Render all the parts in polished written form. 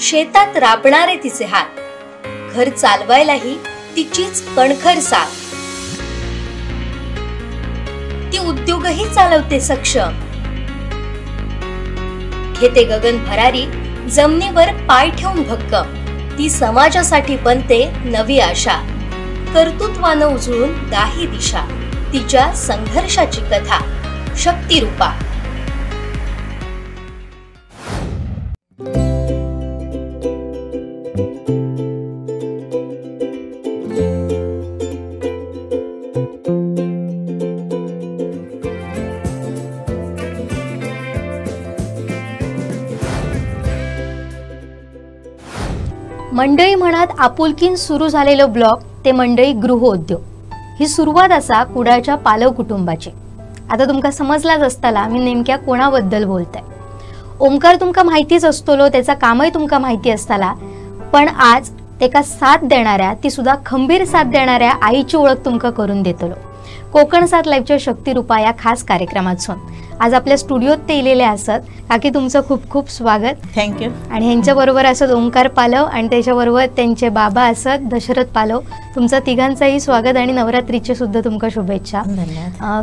शेतात राबणारे तिचे हात, घर चालवायलाही तिचीच कणखर साथ. ती उद्योगही चालवते सक्षम, घेते गगन भरारी, जमिनीवर पाय ठेवून भक्कम. ती समाजासाठी बनते नवी आशा, कर्तृत्वानं उजळून दाही दिशा. तिच्या संघर्षाची कथा शक्तिरूपा. मंडळी म्हणत आपुलकीन सुरू झालेलं ब्लॉग ते मंडळी गृहोद्योग. ही सुरुवात असा कुडाळच्या पालव कुटुंबाची. आता तुमका समजलाच असताला मी नेमक्या कोणाबद्दल बोलते. ओमकार तुमका माहितीच असतलो, त्याचा कामही तुमका माहिती असताला, पण आज तेका साथ देणाऱ्या, ती सुद्धा खंबीर साथ देणाऱ्या आईची ओळख तुमका करून देतलो. कोकण साथ लाईव्हच्या शक्तिरूपा या खास कार्यक्रमातून आज आपल्या स्टुडिओत ते इलेले असत. काकी तुमचं खूप खूप स्वागत. थँक्यू. आणि ह्यांच्याबरोबर असत ओंकार पालव आणि त्याच्याबरोबर त्यांचे बाबा असत दशरथ पालव. तुमचं तिघांचंही स्वागत आणि नवरात्रीचे सुद्धा तुमका शुभेच्छा.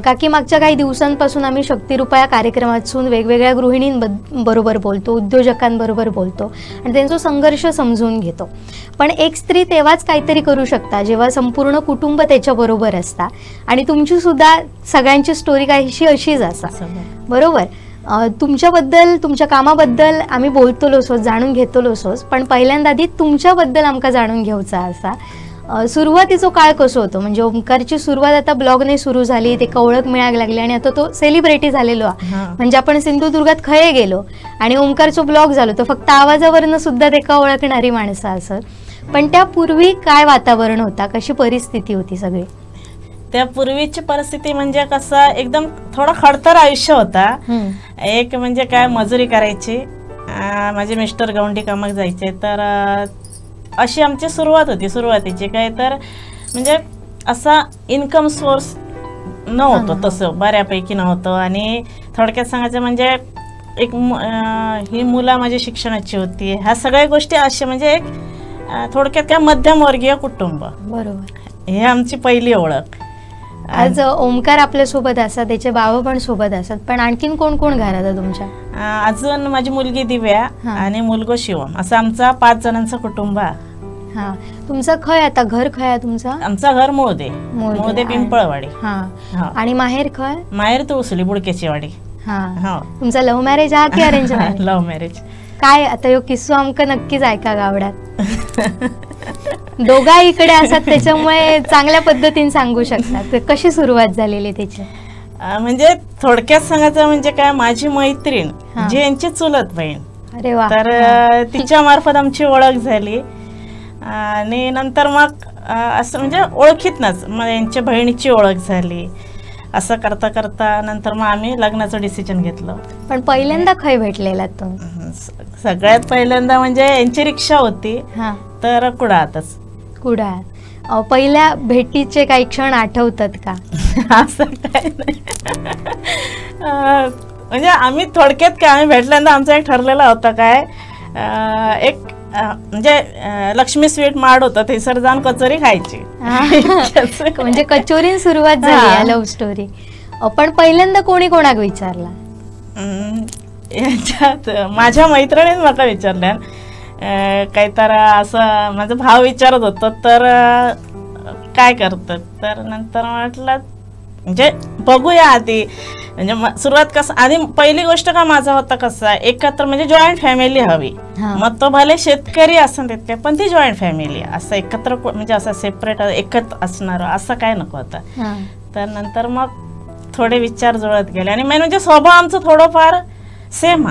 काकी मागच्या काही दिवसांपासून आम्ही शक्तिरूपा या कार्यक्रमातून वेगवेगळ्या गृहिणींबरोबर बोलतो, उद्योजकांबरोबर बोलतो आणि त्यांचा संघर्ष समजून घेतो. पण एक स्त्री तेव्हाच काहीतरी करू शकता जेव्हा संपूर्ण कुटुंब त्याच्याबरोबर असता. आणि तुमची सुद्धा सगळ्यांची स्टोरी काहीशी अशीच असा, बरोबर. तुमच्याबद्दल, तुमच्या कामाबद्दल आम्ही बोलतलोसोच, जाणून घेतलोसोच, पण पहिल्यांदा आधी तुमच्याबद्दल आमका जाणून घ्यायचा असा. सुरुवातीचा काळ कसो होतो? म्हणजे ओंकारची सुरुवात आता ब्लॉगने सुरू झाली, ते ओळख मिळायला लागली आणि आता तो सेलिब्रिटी झालेलो. म्हणजे आपण सिंधुदुर्गात खये गेलो आणि ओंकारचा ब्लॉग झालो तर फक्त आवाजावरनं सुद्धा ते ओळखणारी माणसं असत. पण त्यापूर्वी काय वातावरण होता, कशी परिस्थिती होती सगळी? त्यापूर्वीची परिस्थिती म्हणजे कसं एकदम थोडा खडतर आयुष्य होता. एक म्हणजे काय मजुरी करायची, माझे मिस्टर गवंडी कामाक जायचे, तर अशी आमची सुरुवात होती. सुरुवातीची काय तर म्हणजे असा इन्कम सोर्स नव्हतं, तसं बऱ्यापैकी नव्हतं. आणि थोडक्यात सांगायचं म्हणजे एक ही मुलं माझी शिक्षणाची होती. ह्या सगळ्या गोष्टी अशा म्हणजे एक थोडक्यात काय मध्यमवर्गीय कुटुंब, बरोबर. हे आमची पहिली ओळख. आज ओमकार आपल्या सोबत असतात, त्याचे बाबा पण सोबत असतात, पण आणखीन कोण कोण घरात तुमच्या? अजून माझी मुलगी दिव्या आणि मुलगो शिवम, असं आमचा 5 जणांचं कुटुंब. हा, तुमचं खय आता घर खय तुमचं? आमचं घर मोदे पिंपळवाडी. हा, आणि माहेर खय? माहेर तुळसली बुडकेची वाडी. हा, तुमचा लव्ह मॅरेज हा की अरेंज मॅरेज? Love marriage. काय आता यो किस्सो आमका नक्कीच ऐका गावड्यात. दोघा इकडे असतात त्याच्यामुळे चांगल्या पद्धतीने सांगू शकतात. कशी सुरुवात झालेली त्याची? म्हणजे थोडक्यात सांगायचं म्हणजे काय, माझी मैत्रीण जी यांची चुलत बहीण, अरे वा, तर तिच्या मार्फत आमची ओळख झाली. आणि नंतर मग असं म्हणजे ओळखीतनच मग यांच्या बहिणीची ओळख झाली. असं करता करता नंतर मग आम्ही लग्नाचं डिसिजन घेतलं. पण पहिल्यांदा खय भेटलेला तो? सगळ्यात पहिल्यांदा म्हणजे यांची रिक्षा होती, तर कुडाळातच. कुडाळ. पहिल्या भेटीचे काही क्षण आठवतात का? असं काय नाही, म्हणजे आम्ही थोडक्यात काय, आम्ही भेटल्यानंतर आमचा एक ठरलेला होता काय, एक म्हणजे लक्ष्मी स्वीट मार्ट होतं, ते सर जाऊन कचोरी खायची. म्हणजे कचोरी सुरुवात झाली लव्ह स्टोरी. पण पहिल्यांदा कोणी कोणाक विचारला? याच्यात माझ्या मैत्रिणीने मला विचारल्या, काही तर असं माझा भाव विचारत होतं, तर काय करतात, तर नंतर म्हटलं म्हणजे बघूया आधी. म्हणजे सुरुवात कसं, आधी पहिली गोष्ट का माझा होता कसा, एकत्र म्हणजे जॉईंट फॅमिली हवी. मग तो भले शेतकरी असं तितके, पण ती जॉईंट फॅमिली असं एकत्र, म्हणजे असं सेपरेट एकत्र असणार असं काय नको होतं. तर नंतर मग थोडे विचार जुळत गेले आणि मेन म्हणजे स्वभाव आमचं थोडंफार सेम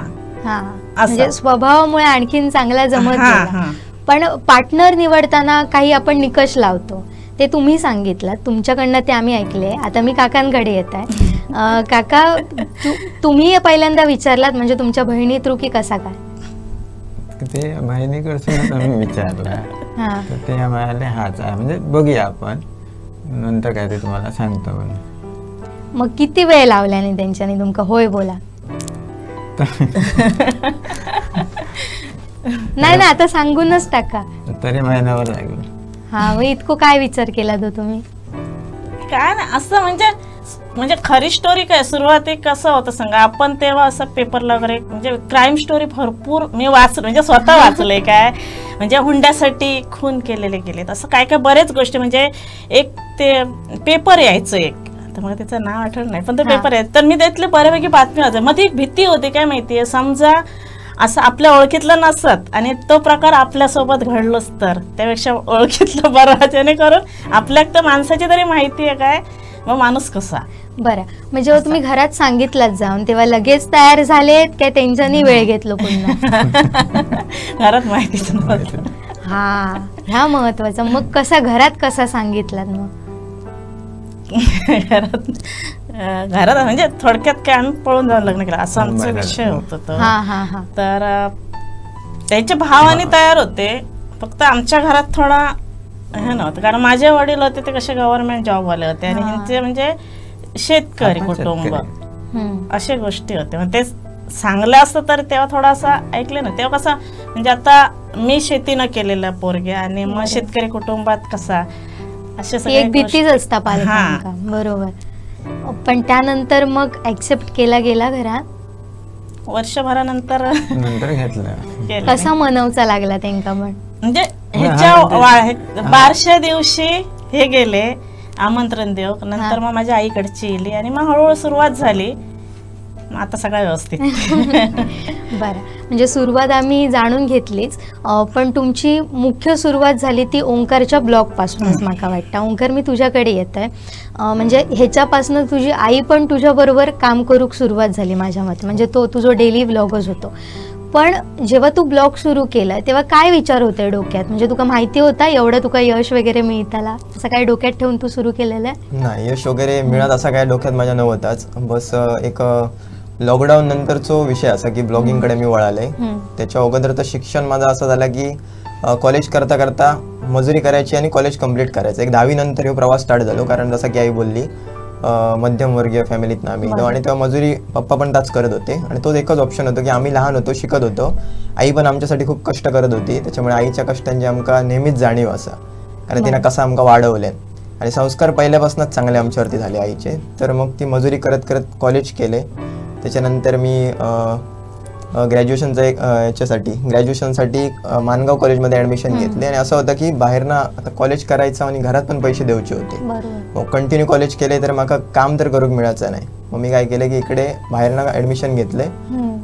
म्हणजे स्वभावामुळे आणखीन चांगला जमत गेला. पण पार्टनर निवडताना काही आपण निकष लावतो, ते तुम्ही सांगितलं, तुमच्याकडनं ते आम्ही ऐकले. आता मी काकांकडे येत आहे. काका, तुम्ही पहिल्यांदा विचारलात म्हणजे तुमच्या बहिणी थ्रू की कसा काय? ते बहिणीकडून आम्ही विचारला, ते म्हणाले हाच आहे, म्हणजे बघूया आपण नंतर काय ते तुम्हाला सांगतो. मग किती वेळ लावल्याने त्यांच्याने तुमका होय बोला? नाही ना, आता सांगूनच टाका. तरी महिनाभर लागला. हा, मग इतकं काय विचार केला तो तुम्ही? काय नाही असं म्हणजे खरी स्टोरी काय, सुरुवाती कसं होतं सांगा, आपण तेव्हा असं पेपरला वगैरे म्हणजे क्राईम स्टोरी भरपूर मी वाचलं, म्हणजे स्वतः वाचलंय. काय म्हणजे हुंड्यासाठी खून केलेले गेलेत, असं काय काय बरेच गोष्टी. म्हणजे एक ते पेपर यायचं एक, तर मला त्याचं नाव आठवत नाही, पण ते पेपर यायचं, तर मी त्यातले बऱ्यापैकी बातमी वाचायची. मग ती एक भीती होती, काय माहितीये, समजा असं आपल्या ओळखीतलं नसत आणि तो प्रकार आपल्यासोबत घडलोच तर त्यापेक्षा ओळखीतलं बरं, जेणेकरून आपल्या तर माणसाची तरी माहिती आहे काय, मग माणूस कसा. बरं, म्हणजे जेव्हा तुम्ही घरात सांगितलं जाऊन तेव्हा लगेच तयार झालेत काय त्यांच्यानी वेळ घेतलो पुन्हा? घरात माहितीच नव्हतं. हा, ह्या महत्वाचं. मग कसा घरात कसा सांगितलात मग? घरात म्हणजे थोडक्यात काय, आम्ही पळून जाऊन लग्न केलं असं आमचा विषय होता तो. तर त्याचे भावाने तयार होते, फक्त आमच्या घरात थोडा हे नव्हतं, कारण माझे वडील होते ते कसे गव्हर्नमेंट जॉबवाले होते आणि ह्यांचे म्हणजे शेतकरी कुटुंब, अशा गोष्टी होते. मग ते चांगलं असतं तर तेव्हा थोडासा ऐकलं ना, तेव्हा कसं म्हणजे आता मी शेती न केलेलं पोरगे आणि मग शेतकरी कुटुंबात कसा, असे सगळे एक भीतीच असता पालकांका. बरोबर. पण त्यानंतर मग ऍक्सेप्ट केला गेला घरात? वर्षभरानंतर घेतलं. कसा मनवचा लागला त्यांना? पण म्हणजे ह्याच्या बारशा दिवशी हे गेले आमंत्रण देऊ, नंतर मग माझ्या आईकडची येली आणि मग हळूहळू सुरुवात झाली. आता सगळं व्यवस्थित. बरं, म्हणजे सुरुवात आम्ही जाणून घेतलीच, पण तुमची मुख्य सुरुवात झाली ती ओंकारच्या ब्लॉग पासूनच माका वाटतं. ओंकार, मी तुझ्याकडे येत आहे. म्हणजे ह्याच्यापासून तुझी आई पण तुझ्याबरोबर काम करूक सुरुवात झाली माझ्या मते, म्हणजे तो तुझा डेली ब्लॉगच होतो. पण जेव्हा तू ब्लॉग सुरू केला तेव्हा काय विचार होते डोक्यात? म्हणजे तुका माहिती होता एवढं तुका यश वगैरे मिळताला, असं काय डोक्यात ठेवून तू सुरू केलेलं आहे? नाही, यश वगैरे मिळत असा काय डोक्यात माझ्या नव्हताच. बस एक लॉकडाऊन नंतरचो विषय असा की ब्लॉगिंगकडे मी वळाले. त्याच्या अगोदर तर शिक्षण माझं असं झालं की कॉलेज करता करता मजुरी करायची आणि कॉलेज कम्प्लीट करायचं. एक 10वी नंतर हे प्रवास स्टार्ट झालो, कारण जसं की आई बोलली मध्यमवर्गीय फॅमिलीतनं आम्ही, आणि तेव्हा मजुरी पप्पा पण त्याच करत होते आणि तोच एकच ऑप्शन होतो की आम्ही लहान होतो, शिकत होतो, आई पण आमच्यासाठी खूप कष्ट करत होती. त्याच्यामुळे आईच्या कष्टांची आमका नेहमीच जाणीव असा, कारण तिनं कसं आमका वाढवले आणि संस्कार पहिल्यापासूनच चांगले आमच्यावरती झाले आईचे. तर मग ती मजुरी करत करत कॉलेज केले. त्याच्यानंतर मी ग्रॅज्युएशनसाठी मानगाव कॉलेजमध्ये ॲडमिशन घेतले आणि असं होतं की बाहेरनं आता कॉलेज करायचं आणि घरात पण पैसे द्यायचे होते. मग कंटिन्यू कॉलेज केले तर मला काम तर करूक मिळायचं नाही. मग मी काय केलं की इकडे बाहेरनं ॲडमिशन घेतले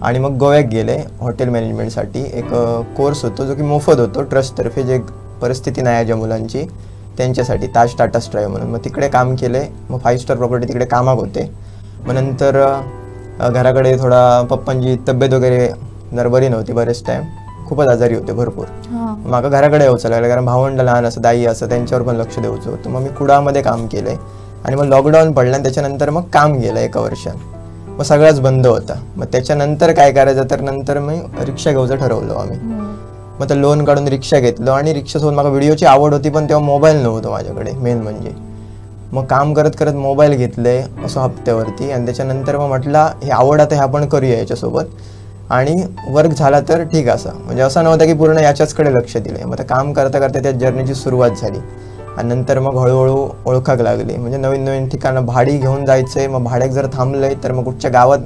आणि मग गोव्यात गेले हॉटेल मॅनेजमेंटसाठी. एक कोर्स होतो जो की मोफत होतो ट्रस्टतर्फे, जे परिस्थिती नाही आहे ज्या मुलांची त्यांच्यासाठी, ताज टाटा स्ट्राय म्हणून. मग तिकडे काम केले. मग 5 स्टार प्रॉपर्टी तिकडे कामाक होते. मग नंतर घराकडे थोडा पप्पांची तब्येत वगैरे जर बरी नव्हती, बरेच टाइम खूपच आजारी होते भरपूर. माका घराकडे यायचं लागलं, कारण भावंड लहान असं, दाई असं, त्यांच्यावर पण लक्ष द्यायचं होतं. मग मी कुडामध्ये काम केलंय आणि मग लॉकडाऊन पडलं आणि त्याच्यानंतर मग काम गेलं 1 वर्षात. मग सगळंच बंद होता. मग त्याच्यानंतर काय करायचं, तर नंतर मी रिक्षा घ्यायचं ठरवलं आम्ही. मग ते लोन काढून रिक्षा घेतलं आणि रिक्षासोबत मला व्हिडिओची आवड होती, पण तेव्हा मोबाईल नव्हतं माझ्याकडे मेन म्हणजे. मग काम करत करत मोबाईल घेतले असं हप्त्यावरती आणि त्याच्यानंतर मग म्हटलं हे आवड आता हे आपण करूया याच्यासोबत, आणि वर्क झाला तर ठीक असं, म्हणजे असं नव्हतं की पूर्ण याच्याचकडे लक्ष दिले. मग ते काम करता करता त्या जर्नीची सुरुवात झाली आणि नंतर मग हळूहळू ओळखाक लागली. म्हणजे नवीन नवीन ठिकाणं भाडी घेऊन जायचंय, मग भाड्याक जर थांबलंय तर मग कुठच्या गावात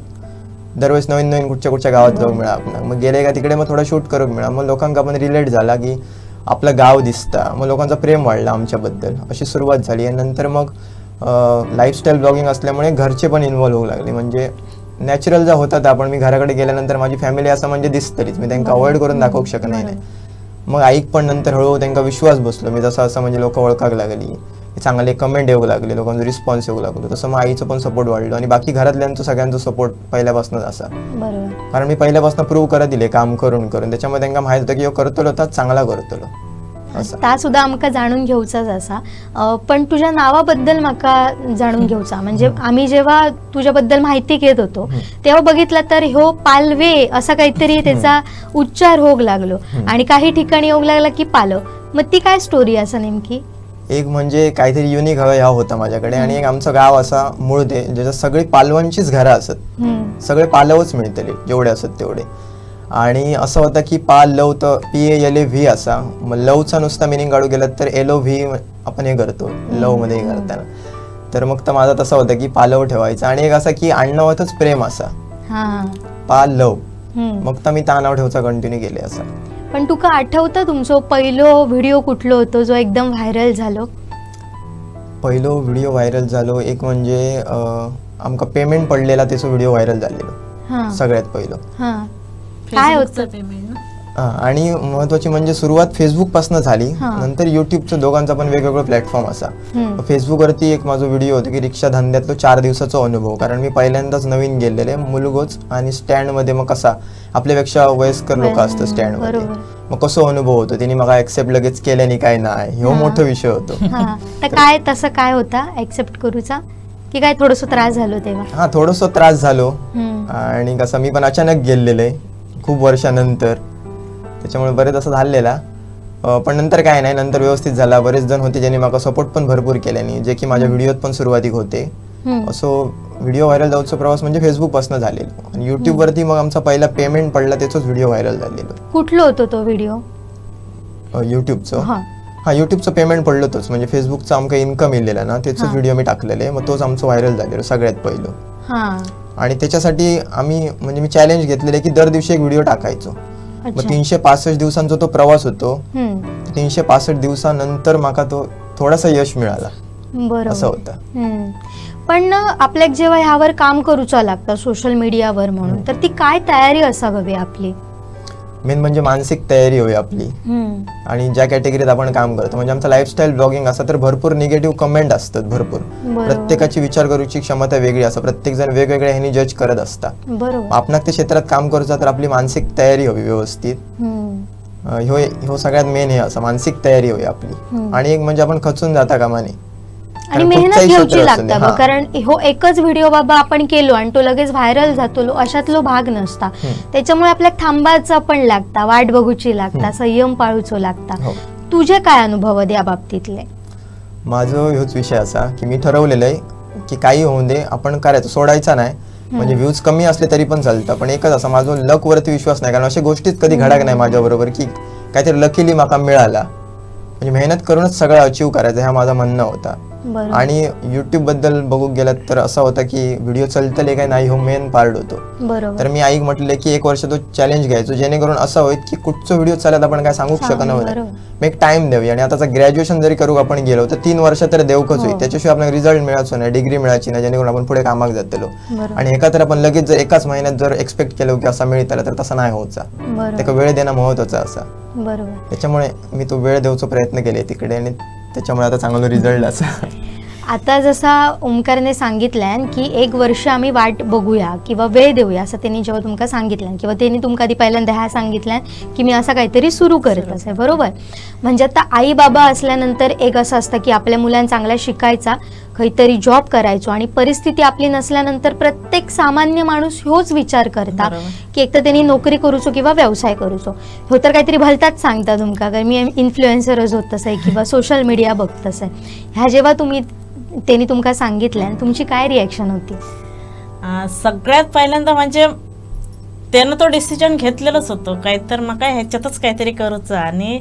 दरवेळेस नवीन नवीन कुठच्या गावात जाऊक मिळा आपल्याला. मग गेले का तिकडे मग थोडं शूट करूक मिळा. मग लोकांना पण रिलेट झाला की आपलं गाव दिसता, मग लोकांचा प्रेम वाढला आमच्याबद्दल, अशी सुरुवात झाली. आणि नंतर मग लाईफस्टाईल ब्लॉगिंग असल्यामुळे घरचे पण इन्व्हॉल्व होऊ लागले. म्हणजे नॅचरल जर होतात आपण, मी घराकडे गेल्यानंतर माझी फॅमिली असं म्हणजे दिसतलीच, मी त्यांना अवॉइड करून दाखवू शकत नाही. मग आईक पण नंतर हळूहळू त्यांना विश्वास बसलो मी, जसं असं म्हणजे लोक ओळखाक लागली, चांगले कमेंट येऊ लागले, लोकांचा रिस्पॉन्स येऊ लागलो, तसं मग आईचं पण सपोर्ट वाढलो आणि बाकी घरातल्यांचं सगळ्यांचं सपोर्ट पहिल्यापासूनच असा. कारण मी पहिल्यापासून प्रूव्ह करत दिले काम करून करून, त्याच्यामुळे त्यांना माहित होतं की ह्यो करतलो तर चांगला करतलो. ता सुद्धा आमका जाणून घेऊचाच असा. पण तुझ्या नावाबद्दल माका जाणून घेऊचा, म्हणजे आम्ही जेव्हा तुझ्याबद्दल माहिती घेत होतो तेव्हा बघितलं तर ह्यो पालवे असा काहीतरी त्याचा उच्चार होऊ लागलो आणि काही ठिकाणी होऊ लागला की पालव. मग ती काय स्टोरी असं नेमकी? एक म्हणजे काहीतरी युनिक हवा ह्या होता माझ्याकडे, आणि एक आमचं गाव असा मूळ ज्याच्यात सगळी पालवांचीच घरं असत, सगळे पालवच मिळतले जेवढे असत तेवढे. आणि असं होतं की पा लव तर PALAV असा, मग लवचा नुसता मिनिंग काढू गेलं तर LOV आपण हे करतो लव मध्ये करताना, तर मग तर माझा तसं होतं की पालव ठेवायचं. आणि एक असा की आडनावातच प्रेम असा पा लव, मग तर मी त्या नाव ठेवचा कंटिन्यू केले असं. पण तुका आठवतं तुमचं पहिलो व्हिडिओ कुठलो होतो जो एकदम व्हायरल झालो? पहिलो व्हिडिओ व्हायरल झालो एक म्हणजे आमका पेमेंट पडलेला त्याचा व्हिडिओ व्हायरल झालेलो सगळ्यात पहिलो. काय होतं पेमेंट? आणि महत्वाची म्हणजे सुरुवात फेसबुक पासून झाली, नंतर युट्यूबचं दोघांचा पण वेगवेगळं प्लॅटफॉर्म असा. फेसबुकवरती एक माझा व्हिडिओ होता की रिक्षा धंद्यातलो 4 दिवसाचा अनुभव, कारण मी पहिल्यांदाच नवीन गेलेले मुलगोच आणि स्टँड मध्ये मग कसा आपल्यापेक्षा वयस्कर लोक असतं स्टँड मध्ये, मग कसं अनुभव होतो त्यांनी मला ऍक्सेप्ट लगेच केल्याने काय नाही, हो मोठा विषय होतो. काय तसं काय होता ऍक्सेप्ट करूचा की काय थोडस त्रास झालो तेव्हा? हा थोडस त्रास झालो, आणि कसं मी पण अचानक गेलेले खूप वर्षानंतर, त्याच्यामुळे बरेच असं झालेला. पण नंतर काय नाही, नंतर व्यवस्थित झाला. बरेच जण होते ज्यांनी मला सपोर्ट पण भरपूर केल्याने, जे की माझ्या व्हिडिओत पण सुरुवातीक होते. असं व्हिडिओ व्हायरल जाऊचा प्रवास म्हणजे फेसबुक पासून झालेलो, आणि युट्यूब वरती मग आमचा पहिला पेमेंट पडला त्याचाच व्हिडिओ व्हायरल झालेलो. कुठलं होतं तो व्हिडिओ? युट्यूबचं. हा युट्यूबचं पेमेंट पडलं तोच, म्हणजे फेसबुकचं आमका इन्कम येलेला ना त्याचाच व्हिडिओ मी टाकलेले, मग तोच आमचं व्हायरल झालेलो सगळ्यात पहिलं. आणि त्याच्यासाठी आम्ही म्हणजे मी चॅलेंज घेतलेले की दर दिवशी एक व्हिडिओ टाकायचो. मग 365 दिवसांचा तो प्रवास होतो. 365 दिवसानंतर माका तो थोडासा यश मिळाला असं होतं. पण आपल्याक जेव्हा ह्यावर काम करूचा लागतं सोशल मीडियावर म्हणून, तर ती काय तयारी असावी आपली? मेन म्हणजे मानसिक तयारी होई आपली. आणि ज्या कॅटेगरीत आपण काम करतो, म्हणजे आमचं लाईफस्टाईल ब्लॉगिंग असं, तर भरपूर निगेटिव्ह कमेंट असतात भरपूर. प्रत्येकाची विचार करूची क्षमता वेगळी असते, प्रत्येक जण वेगवेगळ्या ह्यानी जज करत असतात. आपण त्या क्षेत्रात काम करूचा तर आपली मानसिक तयारी हवी व्यवस्थित. ह्यो सगळ्यात मेन हे असं मानसिक तयारी होई आपली. आणि एक म्हणजे आपण खचून जाता कामा नये आणि मेहनत घ्यायची लागतं, कारण हो एकच व्हिडिओ बाबा आपण केलो आणि तो लगेच व्हायरल जातो अशातलो भाग नसता. त्याच्यामुळे आपल्याला थांबायचं पण लागता, वाट बघूची लागता, संयम पाळूचो लागता. तुझे काय अनुभव या बाबतीतले? माझं ह्योच विषय असा की मी ठरवलेलं आहे की काही होऊन दे आपण करायचं, सोडायचा नाही. म्हणजे व्ह्यूज कमी असले तरी पण चालतं, पण एकच असं माझा लक वरती विश्वास नाही, कारण अशा गोष्टीच कधी घडाक नाही माझ्या बरोबर की काहीतरी लकीली माका मिळाला. म्हणजे मेहनत करूनच सगळं अचीव करायचं हा माझा म्हणणं होता. आणि युट्यूब बद्दल बघू गेलात तर असं होतं की व्हिडिओ चलतले काय नाही, हो मेन पार्ट होतो. तर मी आईक म्हटले की 1 वर्ष तो चॅलेंज घ्यायचो, जेणेकरून असं होईल की कुठचं व्हिडिओ चालत आपण काय सांगू शकत नव्हतं. मी एक टाइम देऊया. आणि आता ग्रॅज्युएशन जरी करू आपण गेलो तर 3 वर्ष तर देवकच होईल, त्याच्याशिवाय आपल्याला रिझल्ट मिळायचो नाही, डिग्री मिळायची नाही, जेणेकरून आपण पुढे कामाक जातलो. आणि एका तर आपण लगेच जर एकाच महिन्यात जर एक्सपेक्ट केलं की असं मिळतं तर तसं नाही होता, त्याला वेळ देणं महत्वाचं असा. त्याच्यामुळे मी तो वेळ देऊचा प्रयत्न केले तिकडे, आणि त्याच्यामुळे आता चांगला रिझल्ट असा. आता जसा ओमकारने सांगितल्यान की 1 वर्ष आम्ही वाट बघूया किंवा वेळ देऊया असं त्यांनी जेव्हा तुमका सांगितलं, किंवा त्यांनी तुमका आधी पहिल्यांदा ह्या सांगितलं की मी असं काहीतरी सुरू करत असे, बरोबर? म्हणजे आता आई बाबा असल्यानंतर एक असं असतं की आपल्या मुलांना चांगला शिकायचा, काहीतरी जॉब करायचो, आणि परिस्थिती आपली नसल्यानंतर प्रत्येक सामान्य माणूस ह्योच विचार करता की एक तर त्यांनी नोकरी करूचो किंवा व्यवसाय करूचो. हो तर काहीतरी भलताच सांगता तुमका, कारण मी इन्फ्लुएन्सरच होत तसं किंवा सोशल मीडिया बघत असं. ह्या जेव्हा त्यांनी तुमका सांगितलं, तुमची काय रिॲक्शन होती? सगळ्यात पहिल्यांदा म्हणजे त्यानं तो डिसिजन घेतलेलंच होतं काय तर मग काय ह्याच्यातच काहीतरी करूचं. आणि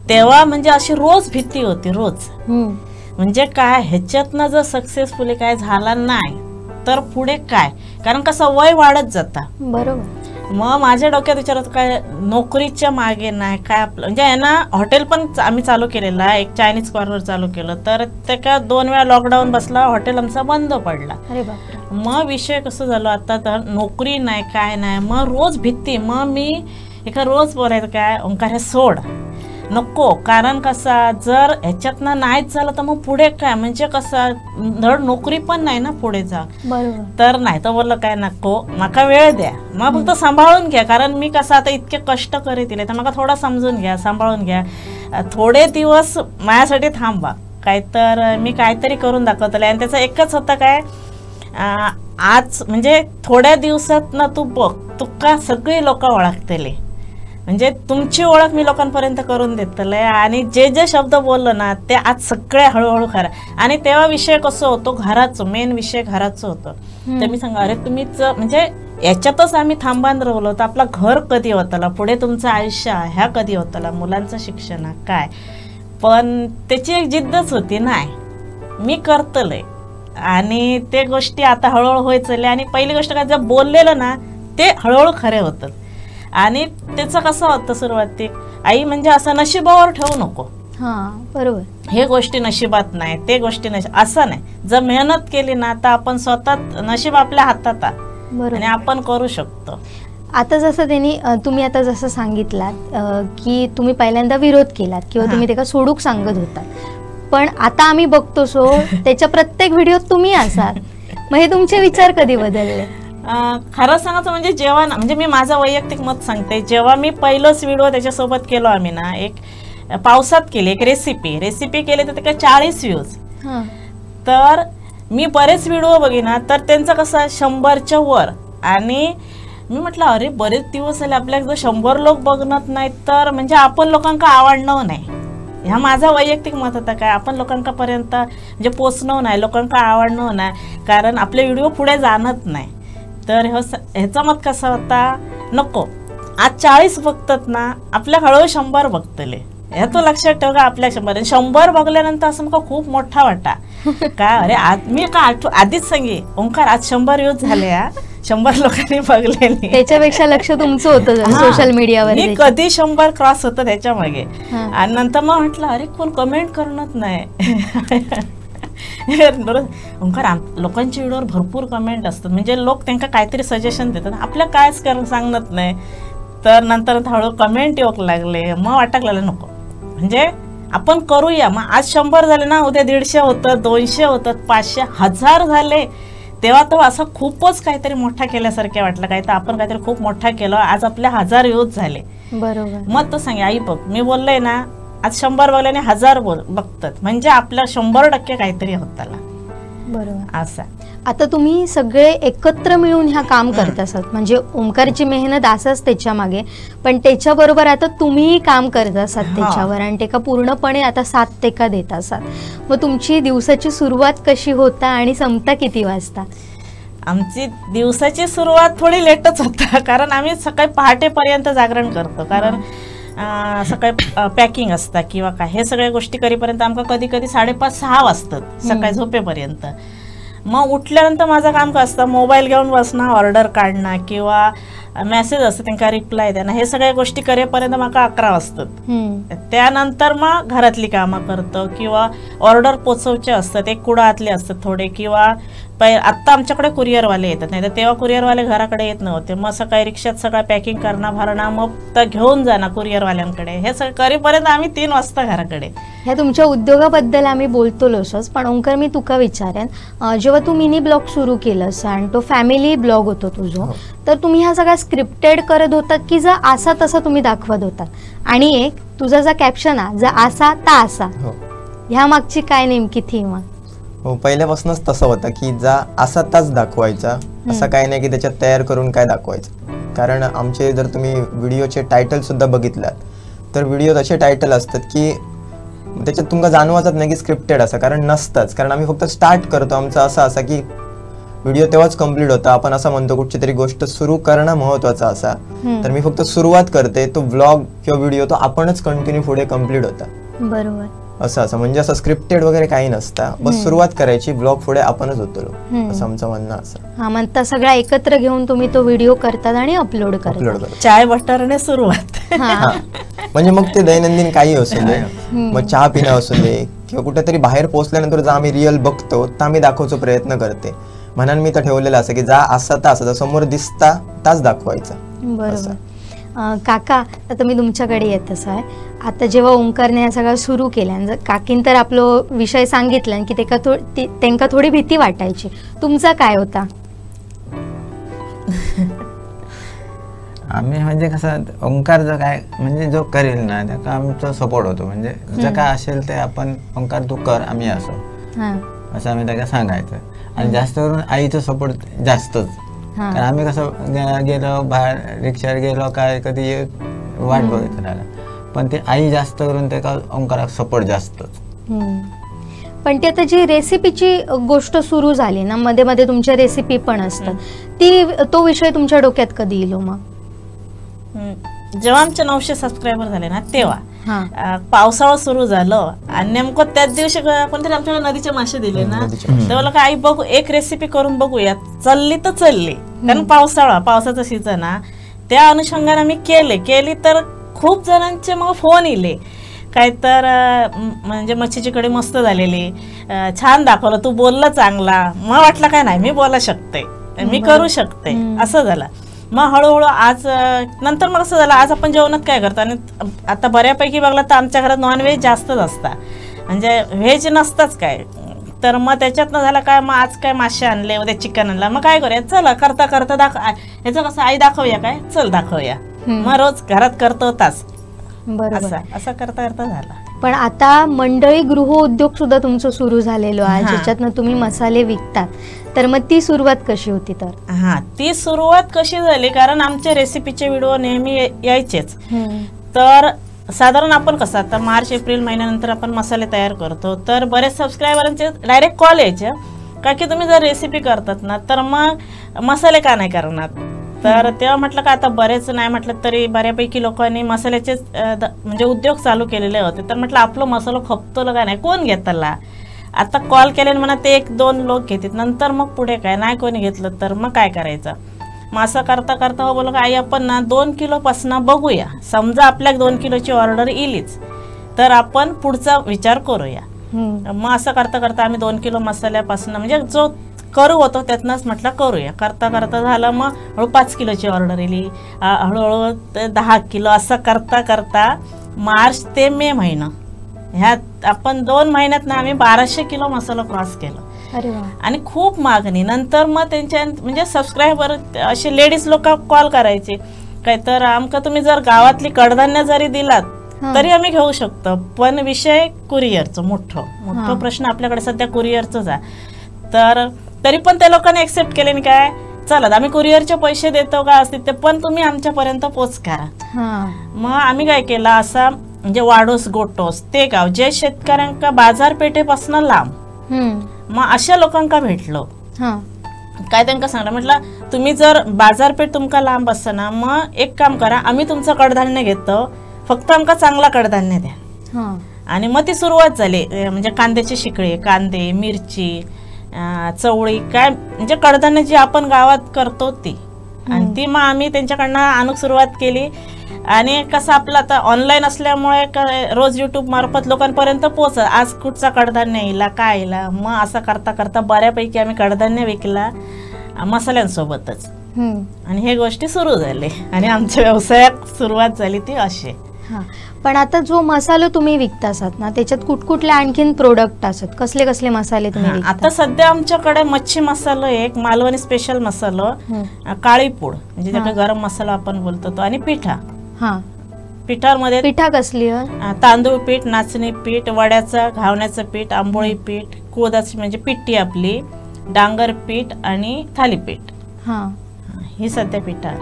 तेव्हा म्हणजे अशी रोज भीती होती, रोज. म्हणजे काय ह्याच्यातनं जर सक्सेसफुली काय झाला नाही तर पुढे काय, कारण कसं वय वाढत जाता. बरोबर. मग माझ्या डोक्यात विचारत काय नोकरीच्या मागे नाही काय आपलं, म्हणजे यांना हॉटेल पण आम्ही चालू केलेलं आहे, एक चायनीज कॉर्नर चालू केलं, तर ते का 2 वेळा लॉकडाऊन बसला, हॉटेल आमचा बंद पडला. मग विषय कसं झालं आता तर नोकरी नाही काय नाही, मग रोज भीती. मग मी एका रोज बोलायचं काय ओंकार हे सोड नको, कारण कसा जर ह्याच्यातनं नाहीच झालं तर मग पुढे काय, म्हणजे कसं धड नोकरी पण नाही ना पुढे जा, तर नाही तर बोललं काय नको माका वेळ द्या, मग फक्त सांभाळून घ्या, कारण मी कसं आता इतके कष्ट करीत तर मला थोडा समजून घ्या, सांभाळून घ्या, थोडे दिवस माझ्यासाठी थांबा, काय तर मी काहीतरी करून दाखवतले. आणि त्याचं एकच होतं काय, आज म्हणजे थोड्या दिवसात ना तू बघ तुका सगळी लोक ओळखतले, म्हणजे तुमची ओळख मी लोकांपर्यंत करून देतले. आणि जे जे शब्द बोललो ना ते आज सगळे हळूहळू खरं. आणि तेव्हा विषय कसं होतो घराचं, मेन विषय घराचं होतं. तर मी सांगा अरे तुम्हीच म्हणजे याच्यातच आम्ही थांबान राहिलो तर आपला घर कधी होताला, पुढे तुमचं आयुष्य ह्या कधी होताला, मुलांचं शिक्षण काय. पण त्याची एक जिद्दच होती, नाही मी करतलंय. आणि ते गोष्टी आता हळूहळू होत चालल्या. आणि पहिली गोष्ट काय, जर बोललेलं ना ते हळूहळू खरे होतात. आणि त्याचं कसं होतं सुरुवातीक, आई म्हणजे असं नशिबावर ठेवू नको. बरोबर, हे गोष्टी नशिबात नाही, ते गोष्टी असं नाही. जर मेहनत केली ना तर आपण स्वतः, नशीब आपल्या हातात आणि आपण करू शकतो. आता जसं त्यांनी तुम्ही आता जसं सांगितलात की तुम्ही पहिल्यांदा विरोध केलात किंवा तुम्ही त्याला सोडूक सांगत होता, पण आता आम्ही बघतो सो त्याच्या प्रत्येक व्हिडिओत तुम्ही असाल. मग हे तुमचे विचार कधी बदलले? खरं सांगायचं म्हणजे जेव्हा म्हणजे मी माझं वैयक्तिक मत सांगते, जेव्हा मी पहिलंच व्हिडिओ त्याच्यासोबत केलो आम्ही ना, एक पावसात केली, एक रेसिपी केली तर त्याला 40 व्ह्यूज. तर मी बरेच व्हिडिओ बघिना तर त्यांचं कसं 100च्या वर. आणि मी म्हटलं अरे बरेच दिवस झाले आपल्याला जर 100 लोक बघणत नाहीत तर म्हणजे आपण लोकांना आवडणं नाही. ह्या माझा वैयक्तिक मत होता, काय आपण लोकांपर्यंत म्हणजे पोचणं नाही, लोकांना आवडणं नाही, कारण आपले व्हिडिओ पुढे जाणत नाही. तर ह्याचा मत कसा होता, नको आज 40 बघतात ना, आपल्या हळूहळू 100 बघतले. हे तो लक्षात ठेव का, आपल्या 100 बघल्यानंतर असं मला खूप मोठा वाटा का, अरे आज मी का आधीच सांगे ओंकार आज 100 व्ह्यूज झाले, 100 लोकांनी बघले. त्याच्यापेक्षा लक्ष तुमचं होतं सोशल मीडियावर, मी कधी 100 क्रॉस होतं त्याच्या मागे. आणि नंतर मग म्हटलं अरे कोण कमेंट करणंच नाही. ओंकार लोकांच्या व्हिडिओवर भरपूर कमेंट असतात, म्हणजे लोक त्यांना काहीतरी सजेशन देतात, आपल्या कायच सांगत नाही. तर नंतर हळूहळू कमेंट येऊक लागले. मग वाटक लागलं नको, म्हणजे आपण करूया. मग आज 100 झाले ना, उद्या 150 होतं, 200 होतं, 500, 1000 झाले. तेव्हा तो असं खूपच काहीतरी मोठा केल्यासारखे वाटलं, काय तर आपण काहीतरी खूप मोठा केलं. आज आपल्या 1000 व्ह्यूज झाले. बरोबर. मग तो सांगे आई बघ मी बोललोय ना, आज 100 बघल्याने 1000 बघतात, म्हणजे आपल्या 100% काहीतरी होताला. बरोबर. असं आता तुम्ही सगळे एकत्र मिळून ह्या काम करत असत, म्हणजे ओंकारची मेहनत असंच त्याच्या मागे, पण त्याच्याबरोबर आता तुम्हीही काम करत असात त्याच्यावर आणि ते पूर्णपणे आता साथ तेका देत असात. मग तुमची दिवसाची सुरुवात कशी होता आणि संपता किती वाजता? आमची दिवसाची सुरुवात थोडी लेटच होता, कारण आम्ही सकाळी पहाटेपर्यंत जागरण करतो. कारण सकाळी पॅकिंग असतं किंवा काय, हे सगळ्या गोष्टी करीपर्यंत आमका कधी कधी 5:30-6 वाजतात सकाळी झोपेपर्यंत. मग उठल्यानंतर माझं काम काय असतं, मोबाईल घेऊन बसणं, ऑर्डर काढणं किंवा मेसेज असतं त्यांना रिप्लाय देणं, हे सगळ्या गोष्टी करेपर्यंत मला 11 वाजतात. त्यानंतर मग घरातली कामं करतो किंवा ऑर्डर पोचवचे असतात, एक कुडातले असतात थोडे, किंवा आत्ता आमच्याकडे कुरिअरवाले येतात, नाही तर तेव्हा कुरिअरवाले घराकडे येत नव्हते. मग सकाळी रिक्षात सगळं पॅकिंग करणं, भरणं, मग तर घेऊन जाणं कुरिअरवाल्यांकडे, हे सगळं करेपर्यंत आम्ही 3 वाजता घराकडे. ह्या तुमच्या उद्योगाबद्दल आम्ही बोलतोच, पण ओंकार मी तुका विचारेन, जेव्हा तू मिनी ब्लॉग सुरू केलंस आणि तो फॅमिली ब्लॉग होतो तुझं, तर तुम्ही हा सगळा स्क्रिप्टेड करत होतात की जा असा तसा तुम्ही दाखवत होतात? आणि एक तुझा जा कॅप्शन आहे जा असा ता असा, ह्या मागची काय नेमकी थीम? हो, पहिल्यापासूनच तसं होतं की जा असा ताच दाखवायचा, असं काय नाही की त्याच्यात तयार करून काय दाखवायचं. कारण आमचे जर तुम्ही व्हिडिओचे टायटल सुद्धा बघितलात तर व्हिडिओत असे टायटल असतात की त्याच्यात तुमका जाणवतच नाही की स्क्रिप्टेड असं, कारण नसतंच. कारण आम्ही फक्त स्टार्ट करतो, आमचं असं की व्हिडिओ तेव्हाच कम्प्लीट होता. आपण असं म्हणतो कुठची तरी गोष्ट सुरू करणं महत्वाचं असा, तर मी फक्त सुरुवात करते, तो व्लॉग किंवा व्हिडिओ तो आपणच कंटिन्यू पुढे कम्प्लीट होता. बरोबर. असं म्हणजे असं स्क्रिप्टेड वगैरे काही नसतं, बस सुरुवात करायची, ब्लॉग पुढे आपणच होतो, असं आमचं म्हणणं असं. हा, म्हणता सगळा एकत्र घेऊन तुम्ही तो व्हिडिओ करतात आणि अपलोड करतात. चाय बटरने सुरुवात. म्हणजे मग ते दैनंदिन काही असू दे, मग चहा पिणं असू दे किंवा कुठेतरी बाहेर पोहोचल्यानंतर जर आम्ही रिअल बघतो तर आम्ही दाखवायचा प्रयत्न करते. म्हणून मी तर ठेवलेलं असं की जा असा तास समोर दिसता ताच दाखवायचा. बरोबर. काका, आता मी तुमच्याकडे येतच आहे. आता जेव्हा ओंकारने हा सगळं सुरू केलं, काकीन तर आपलं विषय सांगितला की त्यांना थोडी भीती वाटायची, तुमचा काय होता? आम्ही म्हणजे कसं ओंकार जो काय म्हणजे जो करेल ना त्याला आमचा सपोर्ट होतो, म्हणजे जे काय असेल ते आपण ओंकार तू कर आम्ही असो असं आम्ही त्याला सांगायचं. आणि जास्त करून आईचं सपोर्ट जास्तच, कारण आम्ही कसं गेलो बाहेर रिक्षावर गेलो काय कधी वाट बघितलं राहिला, पण ते आई जास्त करून ते का ओंकाराक सपोर्ट जास्तच. पण ती आता जी रेसिपीची गोष्ट सुरू झाली ना, मध्ये मध्ये तुमच्या रेसिपी पण असतात, तो विषय तुमच्या डोक्यात कधी येलो मग? जेव्हा आमचे 900 सबस्क्रायबर झाले ना तेव्हा पावसाळा सुरू झालं आणि नेमकं त्याच दिवशी कोणतरी आमच्याकडे नदीचे मासे दिले ना, तेव्हा का आई बघू एक रेसिपी करून बघूया, चालली तर चालली, कारण पावसाचा सीझन हा, त्या अनुषंगाने मी केली तर खूप जणांचे मग फोन येले काय तर म्हणजे मच्छीची कढी मस्त झालेली, छान दाखवलं, तू बोलला चांगला, मग वाटलं काय नाही मी बोला शकते, मी करू शकते, असं झालं. मग हळूहळू आज नंतर मग असं झालं, आज आपण जेवणात काय करतो, आणि आता बऱ्यापैकी बघला तर आमच्या घरात नॉनव्हेज जास्तच असतात, म्हणजे व्हेज नसताच काय, तर मग त्याच्यातनं झालं काय, मग आज काय मासे आणले, उद्या चिकन आणला, मग काय करूया, चला करता करता ह्याचं कसं आई दाखवूया काय, चल दाखवूया, मग रोज घरात करतो तास, असं करता करता झाला. पण आता मंडळी गृहउद्योग सुद्धा तुमचं सुरू झालेलं आहे, ज्याच्यातनं तुम्ही मसाले विकतात, तर मग ती सुरुवात कशी होती? तर ती सुरुवात कशी झाली, कारण आमचे रेसिपीचे व्हिडिओ नेहमी यायचेच, तर साधारण आपण कसं आता मार्च एप्रिल महिन्यानंतर आपण मसाले तयार करतो, तर बरेच सबस्क्रायबरांचे डायरेक्ट कॉल यायचे का की तुम्ही जर रेसिपी करतात ना तर मग मसाले का नाही करणार, तर तेव्हा म्हटलं का आता बरेच नाही म्हटलं तरी बऱ्यापैकी लोकांनी मसाल्याचे म्हणजे उद्योग चालू केलेले होते, तर म्हटलं आपलं मसाला खपतो का नाही, कोण घेतला, आता कॉल केले म्हणा ते 1-2 लोक घेतात, नंतर मग पुढे काय नाही कोणी घेतलं तर मग काय करायचं, मग असं करता करता हो बोललो का आई आपण ना 2 किलोपासून बघूया, समजा आपल्या 2 किलोची ऑर्डर येईलच तर आपण पुढचा विचार करूया. मग असं करता करता आम्ही 2 किलो मसाल्यापासून म्हणजे जो करू होतो त्यातनंच म्हटलं करूया, करता करता झालं, मग हळू 5 किलोची ऑर्डर येली, हळूहळू 10 किलो, असं करता करता मार्च ते मे महिना ह्यात आपण 2 महिन्यात ना आम्ही 1200 किलो मसाला क्रॉस केला. आणि खूप मागणी, नंतर मग त्यांच्या म्हणजे सबस्क्रायबर असे लेडीज लोक कॉल करायचे काय तर आमका तुम्ही जर गावातली कडधान्य जरी दिलात तरी आम्ही घेऊ शकतो, पण विषय कुरिअरचं मोठं प्रश्न आपल्याकडे सध्या कुरिअरचंच आहे, तर तरी पण त्या लोकांनी एक्सेप्ट केले नाही काय, चला आम्ही कुरिअरचे पैसे देतो का असतील ते, पण तुम्ही आमच्यापर्यंत पोच करा. मग आम्ही काय केलं, असा म्हणजे वाडोस गोटोस ते गाव जे शेतकऱ्यांका बाजारपेठेपासून लांब, मग अशा लोकांका भेटलो, काय त्यांना सांगलं म्हटलं तुम्ही जर बाजारपेठ तुमका लांब असताना मग एक काम करा, आम्ही तुमचं कडधान्य घेतो, फक्त आमका चांगला कडधान्य द्या. आणि मग ती सुरुवात झाली, म्हणजे कांद्याची शिकळे, कांदे, मिरची, चवळी, काय म्हणजे कडधान्य जी आपण गावात करतो ती, आणि ती मग आम्ही त्यांच्याकडनं आणूक सुरुवात केली. आणि कसं आपलं आता ऑनलाईन असल्यामुळे रोज युट्यूब मार्फत लोकांपर्यंत पोहोचत, आज कुठचा कडधान्य येईल काय येईल, मग असं करता करता बऱ्यापैकी आम्ही कडधान्य विकला मसाल्यांसोबतच, आणि हे गोष्टी सुरू झाले आणि आमच्या व्यवसायात सुरुवात झाली ती अशी. पण आता जो मसाला तुम्ही विकतासात ना त्याच्यात कुठकुठले आणखीन प्रोडक्ट असतात, कसले कसले मसाले तुम्ही विकता? आता सध्या आमच्याकडे मच्छी मसाला एक, मालवणी स्पेशल मसाला, काळी पूड म्हणजे ज्याकडे गरम मसाला आपण बोलतो तो, आणि पिठा. पिठामध्ये पिठा कसली? तांदूळ पीठ, नाचणी पीठ, वड्याचं घावण्याचं पीठ, आंबोळी पीठ, कुळदाची म्हणजे पिठी आपली, डांगर पीठ आणि थालीपीठ, ही सध्या पिठा.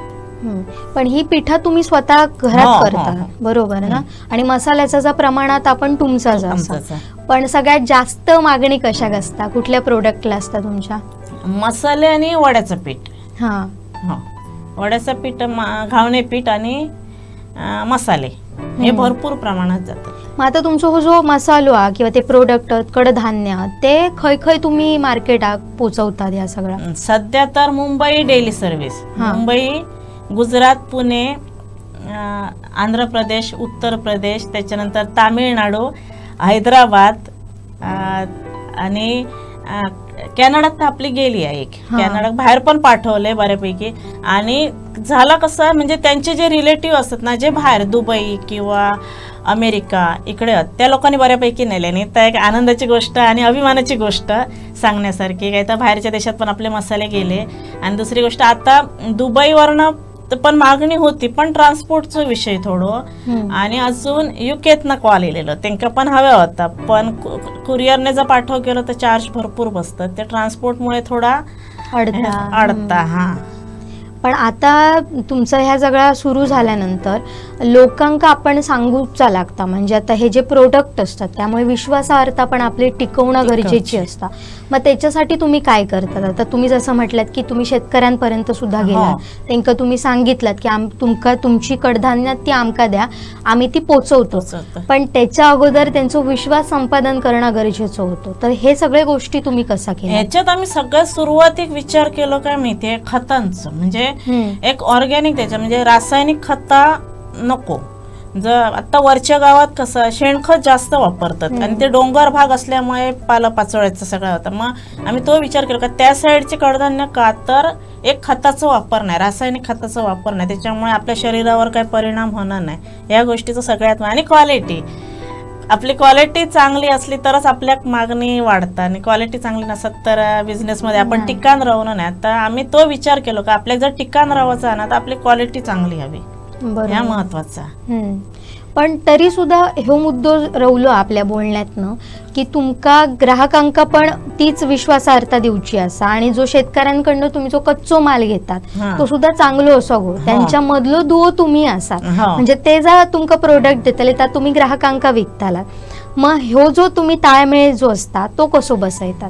पण ही पिठा तुम्ही स्वतः घरात करता बरोबर ना, आणि मसाल्याचा प्रमाणात आपण तुमचाच असता, पण सगळ्यात जास्त मागणी कशा असता, कुठल्या प्रोडक्टला असता तुमच्या? मसाले आणि वड्याचं पीठ. वड्याचं पीठ, घावणे पीठ आणि मसाले हे भरपूर प्रमाणात जातात. मग आता तुमचा हो जो मसालो किंवा ते प्रोडक्ट कडधान्य ते खय खय तुम्ही मार्केटात पोचवतात या सगळं? सध्या तर मुंबई डेली सर्व्हिस, मुंबई, गुजरात, पुणे, आंध्र प्रदेश, उत्तर प्रदेश, त्याच्यानंतर तामिळनाडू, हैदराबाद, आणि कॅनडात आपली गेली आहे एक, कॅनडा बाहेर पण पाठवले बऱ्यापैकी. आणि झाला कसं म्हणजे त्यांचे जे रिलेटिव्ह असतात ना जे बाहेर दुबई किंवा अमेरिका इकडे त्या लोकांनी बऱ्यापैकी नेले नाही, तर एक आनंदाची गोष्ट आणि अभिमानाची गोष्ट सांगण्यासारखी. काय तर बाहेरच्या देशात पण आपले मसाले गेले. आणि दुसरी गोष्ट आता दुबईवरनं पण मागणी होती, पण ट्रान्सपोर्टचा विषय थोडं, आणि अजून युकेतनं कॉल येलेलं त्यांना पण हव्या होता, पण कुरिअरने जर पाठव केलं तर चार्ज भरपूर बसतात, ते ट्रान्सपोर्टमुळे थोडा अडता. पण पण आता तुमचं ह्या सगळा सुरू झाल्यानंतर लोकांका आपण सांगूचा लागता, म्हणजे आता हे जे प्रोडक्ट असतात त्यामुळे विश्वासार्हता पण आपली टिकवणं गरजेची असतं. मग त्याच्यासाठी तुम्ही काय करतात? आता तुम्ही जसं म्हटलात की तुम्ही शेतकऱ्यांपर्यंत सुद्धा गेला, त्यांना तुम्ही सांगितलात की तुमका तुमची कडधान्य ती आमका द्या, आम्ही ती पोचवतो, पण त्याच्या अगोदर त्यांचा विश्वास संपादन करणं गरजेचं होतं. तर हे सगळे गोष्टी तुम्ही कसा केल्या? याच्यात आम्ही सगळ्यात सुरुवातीक विचार केलो काय माहितीये, खतांचं. म्हणजे एक ऑर्गॅनिक त्याच्या, म्हणजे रासायनिक खता नको. जर आता वरच्या गावात कसं शेणखत जास्त वापरतात आणि ते डोंगर भाग असल्यामुळे पालापाचोळ्याचं सगळं होतं. मग आम्ही तो विचार केला का त्या साईडचे कडधान्य का तर एक खताचा वापर नाही, रासायनिक खताचा वापर नाही, त्याच्यामुळे आपल्या शरीरावर काही परिणाम होणार नाही. या गोष्टीचं सगळ्यात. आणि क्वालिटी, आपली क्वालिटी चांगली असली तरच आपल्या मागणी वाढतात, आणि क्वालिटी चांगली नसत तर बिझनेसमध्ये आपण टिकाण राहू नाही. तर आम्ही तो विचार केलो का आपल्याला जर टिकाण राहायचं ना तर आपली क्वालिटी चांगली हवी, या महत्वाचा. पण तरी सुद्धा हे मुद्दो रवलो आपल्या बोलण्यातनं की तुमका ग्राहकांका पण तीच विश्वासार्हता देऊची असा, आणि जो शेतकऱ्यांकडनं तुम्ही जो कच्चो माल घेतात तो सुद्धा चांगलो असो, त्यांच्या मधलो दुओ तुम्ही असा, म्हणजे ते जर तुमका प्रोडक्ट देतले तर तुम्ही ग्राहकांका विकताला. मग ह्यो जो तुम्ही ताळमेळ जो असता तो कसो बसयतात?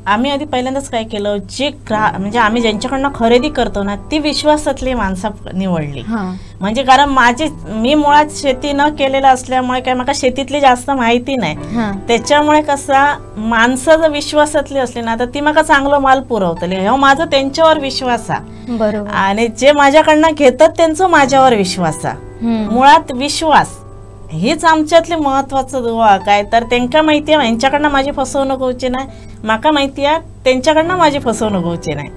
आम्ही आधी पहिल्यांदाच काय केलं, जे म्हणजे आम्ही ज्यांच्याकडनं खरेदी करतो ना ती विश्वासातली माणसं निवडली. म्हणजे कारण मी मुळात शेती न केलेलं असल्यामुळे काय मला शेतीतली जास्त माहिती नाही, त्याच्यामुळे कसा माणसं जर विश्वासातली असली ना तर ती मला चांगलं माल पुरवतली, हो माझा त्यांच्यावर विश्वास आहे. आणि जे माझ्याकडनं घेतात त्यांचा माझ्यावर विश्वास आहे. मुळात विश्वास हेच आमच्यातले महत्वाचं दुवा काय. तर त्यांना माहिती आहे यांच्याकडनं माझी फसवणूक होऊची नाही, माका माहिती आहे त्यांच्याकडनं माझी फसवणूक होऊची नाही,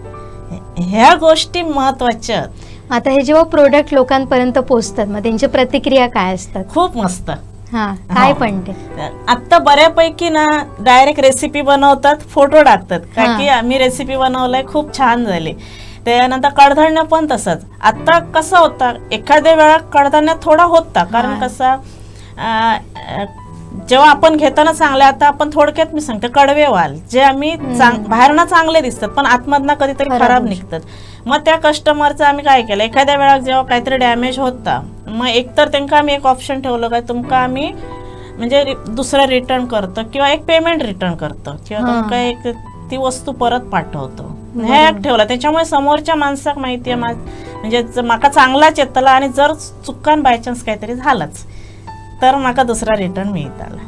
ह्या गोष्टी महत्वाच्या. आता हे जेव्हा प्रोडक्ट लोकांपर्यंत पोहोचतात मग त्यांची प्रतिक्रिया काय असतात? खूप मस्त. काय पण ते आता बऱ्यापैकी ना डायरेक्ट रेसिपी बनवतात, फोटो टाकतात का की आम्ही रेसिपी बनवलंय, खूप छान झाली. त्यानंतर कडधान्य पण तसंच. आता कसं होतं एखाद्या वेळा कडधान्य थोडा होता, कारण कसं जेव्हा आपण घेताना चांगले, आता आपण थोडक्यात मी सांगते कडवे वाल जे आम्ही बाहेरना चांगले दिसतात पण आतमधनं कधीतरी खराब निघतात. मग त्या कस्टमरचं आम्ही काय केलं, एखाद्या वेळा जेव्हा काहीतरी डॅमेज होता मग एकतर त्यांना आम्ही एक ऑप्शन ठेवलं काय तुमका आम्ही म्हणजे दुसरं रिटर्न करतो किंवा एक पेमेंट रिटर्न करतो किंवा तुमका एक ती वस्तू परत पाठवतो, हे एक ठेवलं. त्याच्यामुळे समोरच्या माणसाक माहिती आहे म्हणजे माका चांगलाच येतला, आणि जर चुकान बाय चान्स काहीतरी झालंच तर माका दुसरा रिटर्न मिळताला.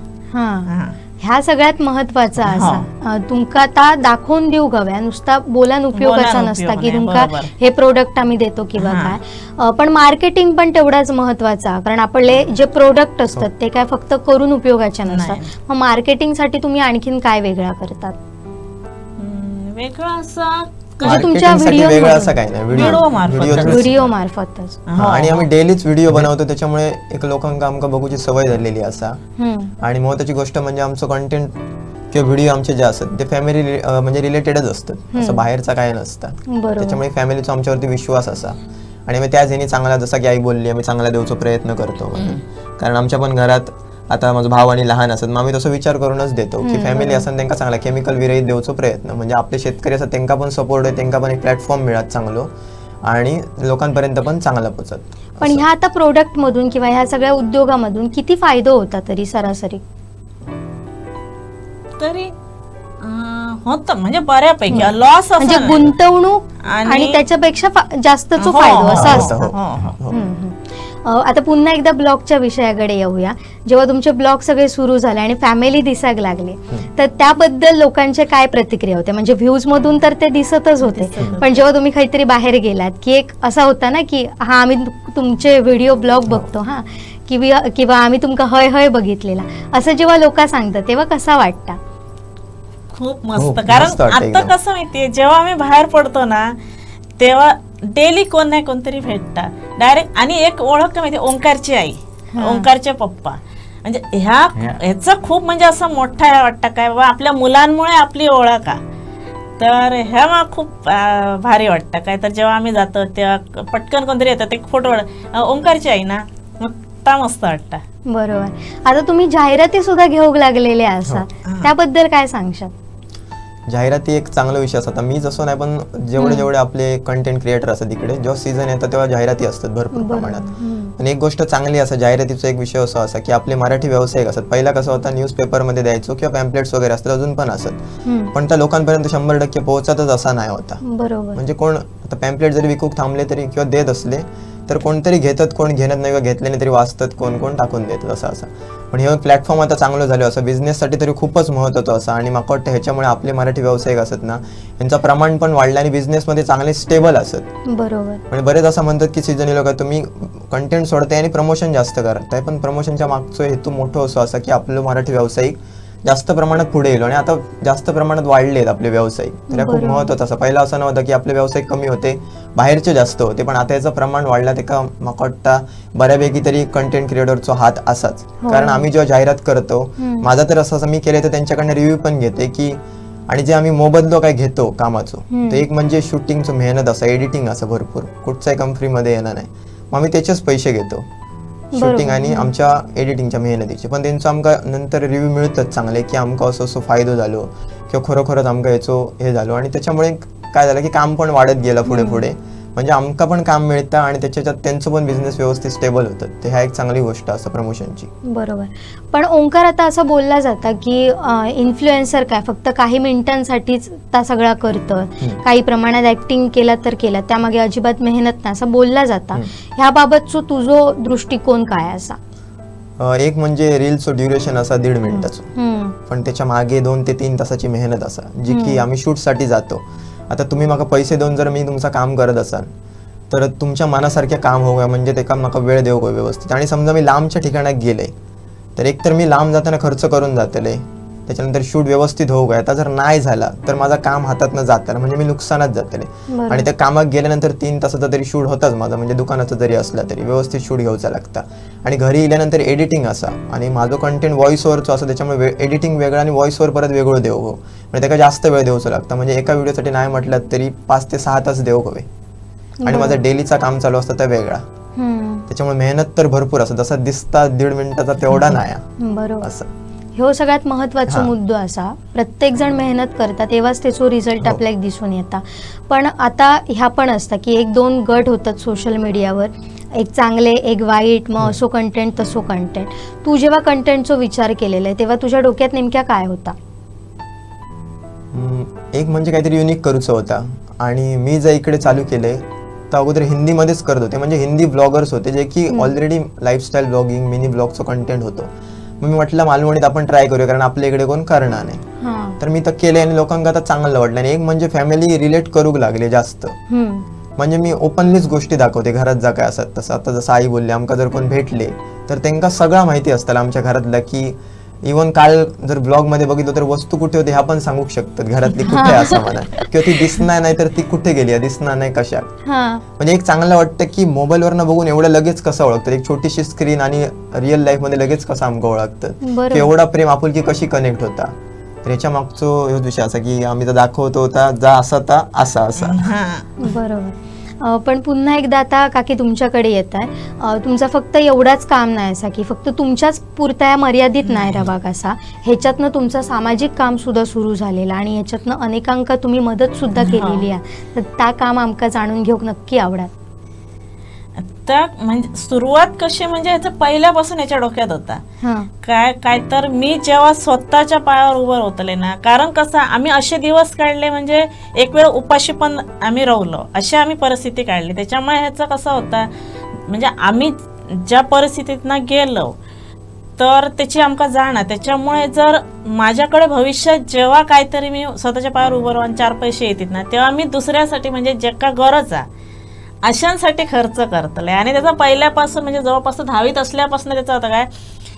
ह्या सगळ्यात महत्वाचा असा तुमका आता दाखवून देऊ गव्या, नुसता बोलान उपयोगाचा नसता की तुमका हे प्रोडक्ट आम्ही देतो किंवा काय, पण मार्केटिंग पण तेवढाच महत्वाचा. कारण आपले जे प्रोडक्ट असतात ते काय फक्त करून उपयोगाचे नसतात. मग मार्केटिंगसाठी तुम्ही आणखीन काय वेगळा करतात? वेगळा असा म्हणजे तुमच्या वेगळं असं काही नाही, व्हिडिओ मार्फतच. आणि आम्ही डेलीच व्हिडिओ बनवतो, त्याच्यामुळे एक लोकांना आमका बघूची सवय झालेली असा. आणि महत्वाची गोष्ट म्हणजे आमचं कंटेंट किंवा व्हिडिओ आमचे जे असतात ते फॅमिली म्हणजे रिलेटेडच असतात, असं बाहेरचा काय नसतं. त्याच्यामुळे फॅमिलीचा आमच्यावरती विश्वास असा. आणि आम्ही त्याच ह्यानी चांगला, जसा की आई बोलली, आम्ही चांगला देऊचा प्रयत्न करतो. कारण आमच्या पण घरात आता माझा भाव आणि लहान असत, मग आम्ही तसं विचार करूनच देतो की फॅमिली असं त्यांना चांगला केमिकल विरहित देऊचा प्रयत्न, म्हणजे आपले शेतकरी असतात त्यांना पण सपोर्ट आहे, त्यांना पण एक प्लॅटफॉर्म मिळत चांगलो आणि लोकांपर्यंत पण चांगला पोचत. पण ह्या आता प्रोडक्ट मधून किंवा ह्या सगळ्या उद्योगामधून किती फायदा होता तरी सरासरी? तरी होत म्हणजे बऱ्यापैकी लॉस म्हणजे गुंतवणूक आणि त्याच्यापेक्षा जास्तच फायदा असा असतो. आता पुन्हा एकदा ब्लॉगच्या विषयाकडे येऊया. जेव्हा तुमचे ब्लॉग सगळे सुरू झाले आणि फॅमिली दिसायला लागले तर त्याबद्दल लोकांचे काय प्रतिक्रिया होते? म्हणजे व्ह्यूज मधून तर ते दिसतच होते, पण जेव्हा तुम्ही काहीतरी बाहेर गेलात की एक असा होता ना की हा आम्ही तुमचे व्हिडिओ ब्लॉग बघतो किंवा आम्ही तुमका हय हय बघितलेला, असं जेव्हा लोक सांगतात तेव्हा कसा वाटतं? खूप मस्त. कारण आता कसं माहितीये जेव्हा आम्ही बाहेर पडतो ना तेव्हा डेली कोण नाही कोणतरी भेटतात डायरेक्ट. आणि एक ओळख माहिती, ओंकारची आई, ओंकारचे पप्पा, म्हणजे ह्याचा खूप म्हणजे असं मोठा वाटतं काय बाबा आपल्या मुलांमुळे आपली ओळख आहे. तर ह्या मग खूप भारी वाटतं काय. तर जेव्हा आम्ही जातो तेव्हा पटकन कोणतरी येतात एक फोटो, ओंकारची आई ना, मग ता मस्त वाटतं. बरोबर. आता तुम्ही जाहिराती सुद्धा घेऊ लागलेल्या असा, त्याबद्दल काय सांगशाल? जाहिराती एक चांगला विषय असतात. मी जसं नाही, पण जेवढे आपले कंटेंट क्रिएटर असतात तिकडे जेव्हा सीझन येतात तेव्हा जाहिराती असतात भरपूर प्रमाणात. आणि एक गोष्ट चांगली असं जाहिरातीचा एक विषय असा की आपले मराठी व्यावसायिक असतात. पहिला कसं होता, न्यूजपेपरमध्ये द्यायचो किंवा पॅम्पलेट्स वगैरे असतात, अजून पण असत, पण त्या लोकांपर्यंत 100% पोहोचतच असा नाही होता. म्हणजे कोण आता पॅम्पलेट जरी विकूक थांबले तरी किंवा देत असले तर कोणतरी घेतात, कोण घेत नाही किंवा घेतले नाही तरी वाचतात, कोण टाकून देतात असं. पण हे प्लॅटफॉर्म आता चांगलं झालं असं बिझनेससाठी तरी खूपच महत्त्वाचं असं. आणि मला वाटतं ह्याच्यामुळे आपले मराठी व्यावसायिक असत ना, यांचं प्रमाण पण वाढलं आणि बिझनेसमध्ये चांगले स्टेबल असत. बरोबर. म्हणजे बरेच असं म्हणतात की सीझन लोक तुम्ही कंटेंट सोडताय आणि प्रमोशन जास्त करताय, पण प्रमोशनच्या मागचा हेतू मोठं असं असा की आपलं मराठी व्यावसायिक जास्त प्रमाणात पुढे येलो आणि आता जास्त प्रमाणात वाढले आहेत आपले व्यावसायिक. तर खूप महत्त्वाचं असं. पहिला असं नव्हतं की आपले व्यावसायिक कमी होते, बाहेरचे जास्त होते, पण आता याचं प्रमाण वाढलं. ते का मला वाटतं बऱ्यापैकी तरी कंटेंट क्रिएटरचा हात असाच. कारण आम्ही जेव्हा जाहिरात करतो, माझा तर असं मी केलं तर त्यांच्याकडनं रिव्ह्यू पण घेते की, आणि जे आम्ही मोबदलो काय घेतो कामाचं, ते एक म्हणजे शूटिंगचं मेहनत असं, एडिटिंग असं भरपूर कुठचाही कम फ्रीमध्ये येणार नाही, मग आम्ही त्याचेच पैसे घेतो शूटिंग आणि आमच्या एडिटिंगच्या मेहनतीचे. पण त्यांचं आमका नंतर रिव्ह्यू मिळतात चांगले की आमका असं फायदो झालो किंवा खरोखरच आमका याचो हे झालो. आणि त्याच्यामुळे काय झालं की काम पण वाढत गेलं पुढे, म्हणजे आमका पण काम मिळतं आणि त्याच्यात त्यांचं पण बिझनेस व्यवस्थित स्टेबल होतं. ते ह्या एक चांगली गोष्ट असं प्रमोशनची. बरोबर. पण ओंकार, आता असं बोलला जातं की इन्फ्लुएन्सर काय फक्त काही मिनिटांसाठीच त्या सगळा करतं, काही प्रमाणात ऍक्टिंग केला तर केला, त्यामागे अजिबात मेहनत नाही असं बोलला जातं. ह्याबाबतचा तुझा दृष्टिकोन काय असा? एक म्हणजे रीलचं ड्युरेशन असा 1.5 मिनिटाचं, पण त्याच्या मागे 2 ते 3 तासाची मेहनत असा, जी की आम्ही शूटसाठी जातो. आता तुम्ही मला पैसे देऊन जर मी तुमचं काम करत असाल तर तुमच्या मनासारखे काम होऊ म्हणजे ते काम मला वेळ देऊ व्यवस्थित. आणि समजा मी लांबच्या ठिकाणात गेले तर एकतर मी लांब जाताना खर्च करून जातले, त्याच्यानंतर शूट व्यवस्थित होऊ काय. आता जर नाही झाला तर माझं काम हातातनं जातं, म्हणजे मी नुकसानात जातले. आणि त्या कामात गेल्यानंतर 3 तासाचा तरी शूट होताच माझा, म्हणजे दुकानाचं जरी असलं तरी व्यवस्थित शूट घ्यायचा लागतं. आणि घरी गेल्यानंतर एडिटिंग असा, आणि माझं कंटेंट व्हॉइस ओव्हरचं असं, त्याच्यामुळे एडिटिंग वेगळं आणि व्हॉइस ओव्हर परत वेगळं देऊ हो, म्हणजे त्याला जास्त वेळ द्यायचं लागतं. म्हणजे एका व्हिडिओसाठी नाही म्हटलं तरी 5 ते 6 तास देऊ हवे. आणि माझा डेलीचा काम चालू असतं त्या वेगळा, त्याच्यामुळे मेहनत तर भरपूर असं, जसं दिसता 1.5 मिनिटाचा तेवढा नाही. बरोबर. असं ह्यो सगळ्यात महत्त्वाचा मुद्दा असा, प्रत्येक जण मेहनत करता तेव्हाच त्याचा रिझल्ट आपल्याला दिसून येता. पण आता ह्या पण असतं की 1-2 गट होतात सोशल मीडियावर, एक चांगले एक वाईट, मग असो कंटेंट तसो कंटेंट. तू जेव्हा कंटेंटचा विचार केलेला आहे तेव्हा तुझ्या डोक्यात नेमक्या काय होता? एक म्हणजे काहीतरी युनिक करूचं होता. आणि मी जर इकडे चालू केले तर अगोदर हिंदीमध्येच करत होते, म्हणजे हिंदी ब्लॉगर्स होते जे की ऑलरेडी लाईफस्टाईल ब्लॉगिंग, मिनी ब्लॉगचं कंटेंट होतं. मग मी म्हटलं मालवणीत आपण ट्राय करूया, कारण आपल्या इकडे कोण करणार नाही. तर मी तर केले आणि लोकांना आता चांगलं वाटलं. आणि एक म्हणजे फॅमिली रिलेट करू लागले जास्त, म्हणजे मी ओपनलीच गोष्टी दाखवते घरात जा काय असतात तसं. आता जसं आई बोलली, आमका जर कोण भेटले तर त्यांना सगळं माहिती असतं आमच्या घरातलं, की इव्हन काल जर ब्लॉग मध्ये बघितलं तर वस्तू कुठे होती ह्या पण सांगू शकतात, घरातली कुठे असं म्हणा, किंवा ती दिसणार नाही तर ती कुठे गेली, दिसणार नाही कशा. म्हणजे एक चांगलं वाटतं की मोबाईलवरनं बघून एवढं लगेच कसं ओळखतात, एक छोटीशी स्क्रीन आणि रिअल लाईफ मध्ये लगेच कसं आमका ओळखतात, एवढा प्रेम आपुलकी कशी कनेक्ट होता. तर याच्या मागचा ह्यो विषय असा की आम्ही तर दाखवतो होता जा असा ता असा असा. बरोबर. पण पुन्हा एकदा आता काकी तुमच्याकडे येत आहे, तुमचा फक्त एवढाच काम नाही असा की फक्त तुमच्याच पुरता मर्यादित नाही राहा कसा, ह्याच्यातनं तुमचं सामाजिक काम सुद्धा सुरू झालेलं आणि ह्याच्यातनं अनेकांका तुम्ही मदत सुद्धा केलेली आहे. तर त्या काम आमका जाणून घेऊक नक्की आवडत. त्या म्हणजे सुरुवात कशी, म्हणजे ह्याचं पहिल्यापासून याच्या डोक्यात होता काय तर मी जेव्हा स्वतःच्या पायावर उभं होतले ना, कारण कसं आम्ही असे दिवस काढले, म्हणजे एक वेळ उपाशी पण आम्ही राहिलो, अशी आम्ही परिस्थिती काढली. त्याच्यामुळे ह्याचं कसं होतं, म्हणजे आम्ही ज्या परिस्थितीतनं गेलो तर त्याची आमका जाण आहे. त्याच्यामुळे जर माझ्याकडे भविष्यात जेव्हा काहीतरी मी स्वतःच्या पायावर उभं राहून 4 पैसे येतात ना, तेव्हा मी दुसऱ्यासाठी, म्हणजे जे का गरज आहे अशांसाठी खर्च करतले. आणि त्याचा पहिल्यापासून, म्हणजे जवळपास 10वीत असल्यापासून त्याचा होता काय,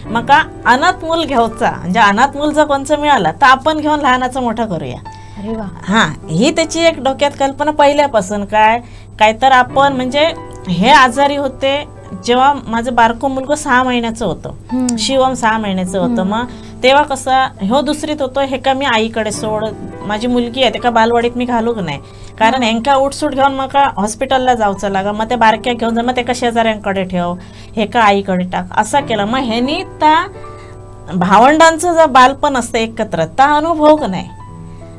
मका अनाथ मूल घ्यायचा, म्हणजे अनाथ मूल जर कोणचं मिळालं तर आपण घेऊन लहानाचं मोठं करूया. अरे वा. ही त्याची एक डोक्यात कल्पना पहिल्यापासून. काय तर आपण, म्हणजे हे आजारी होते जेव्हा माझं बारको मुलगा 6 महिन्याचं होतं, शिवम 6 महिन्याचं होतं, मग तेव्हा कसं ह्यो दुसरीत होतो, हे का मी आईकडे सोड, माझी मुलगी आहे ते का बालवाडीत मी घालूक नाही, कारण हेंका उठसूट घेऊन मग हॉस्पिटलला जाऊचं लागा, मग ते बारक्या घेऊन जा, मग ते का शेजाऱ्यांकडे ठेव, हे का आईकडे टाक, असा केला. मग ह्यानी त्या भावंडांचं जर बालपण असतं एकत्र, ता अनुभव नाही,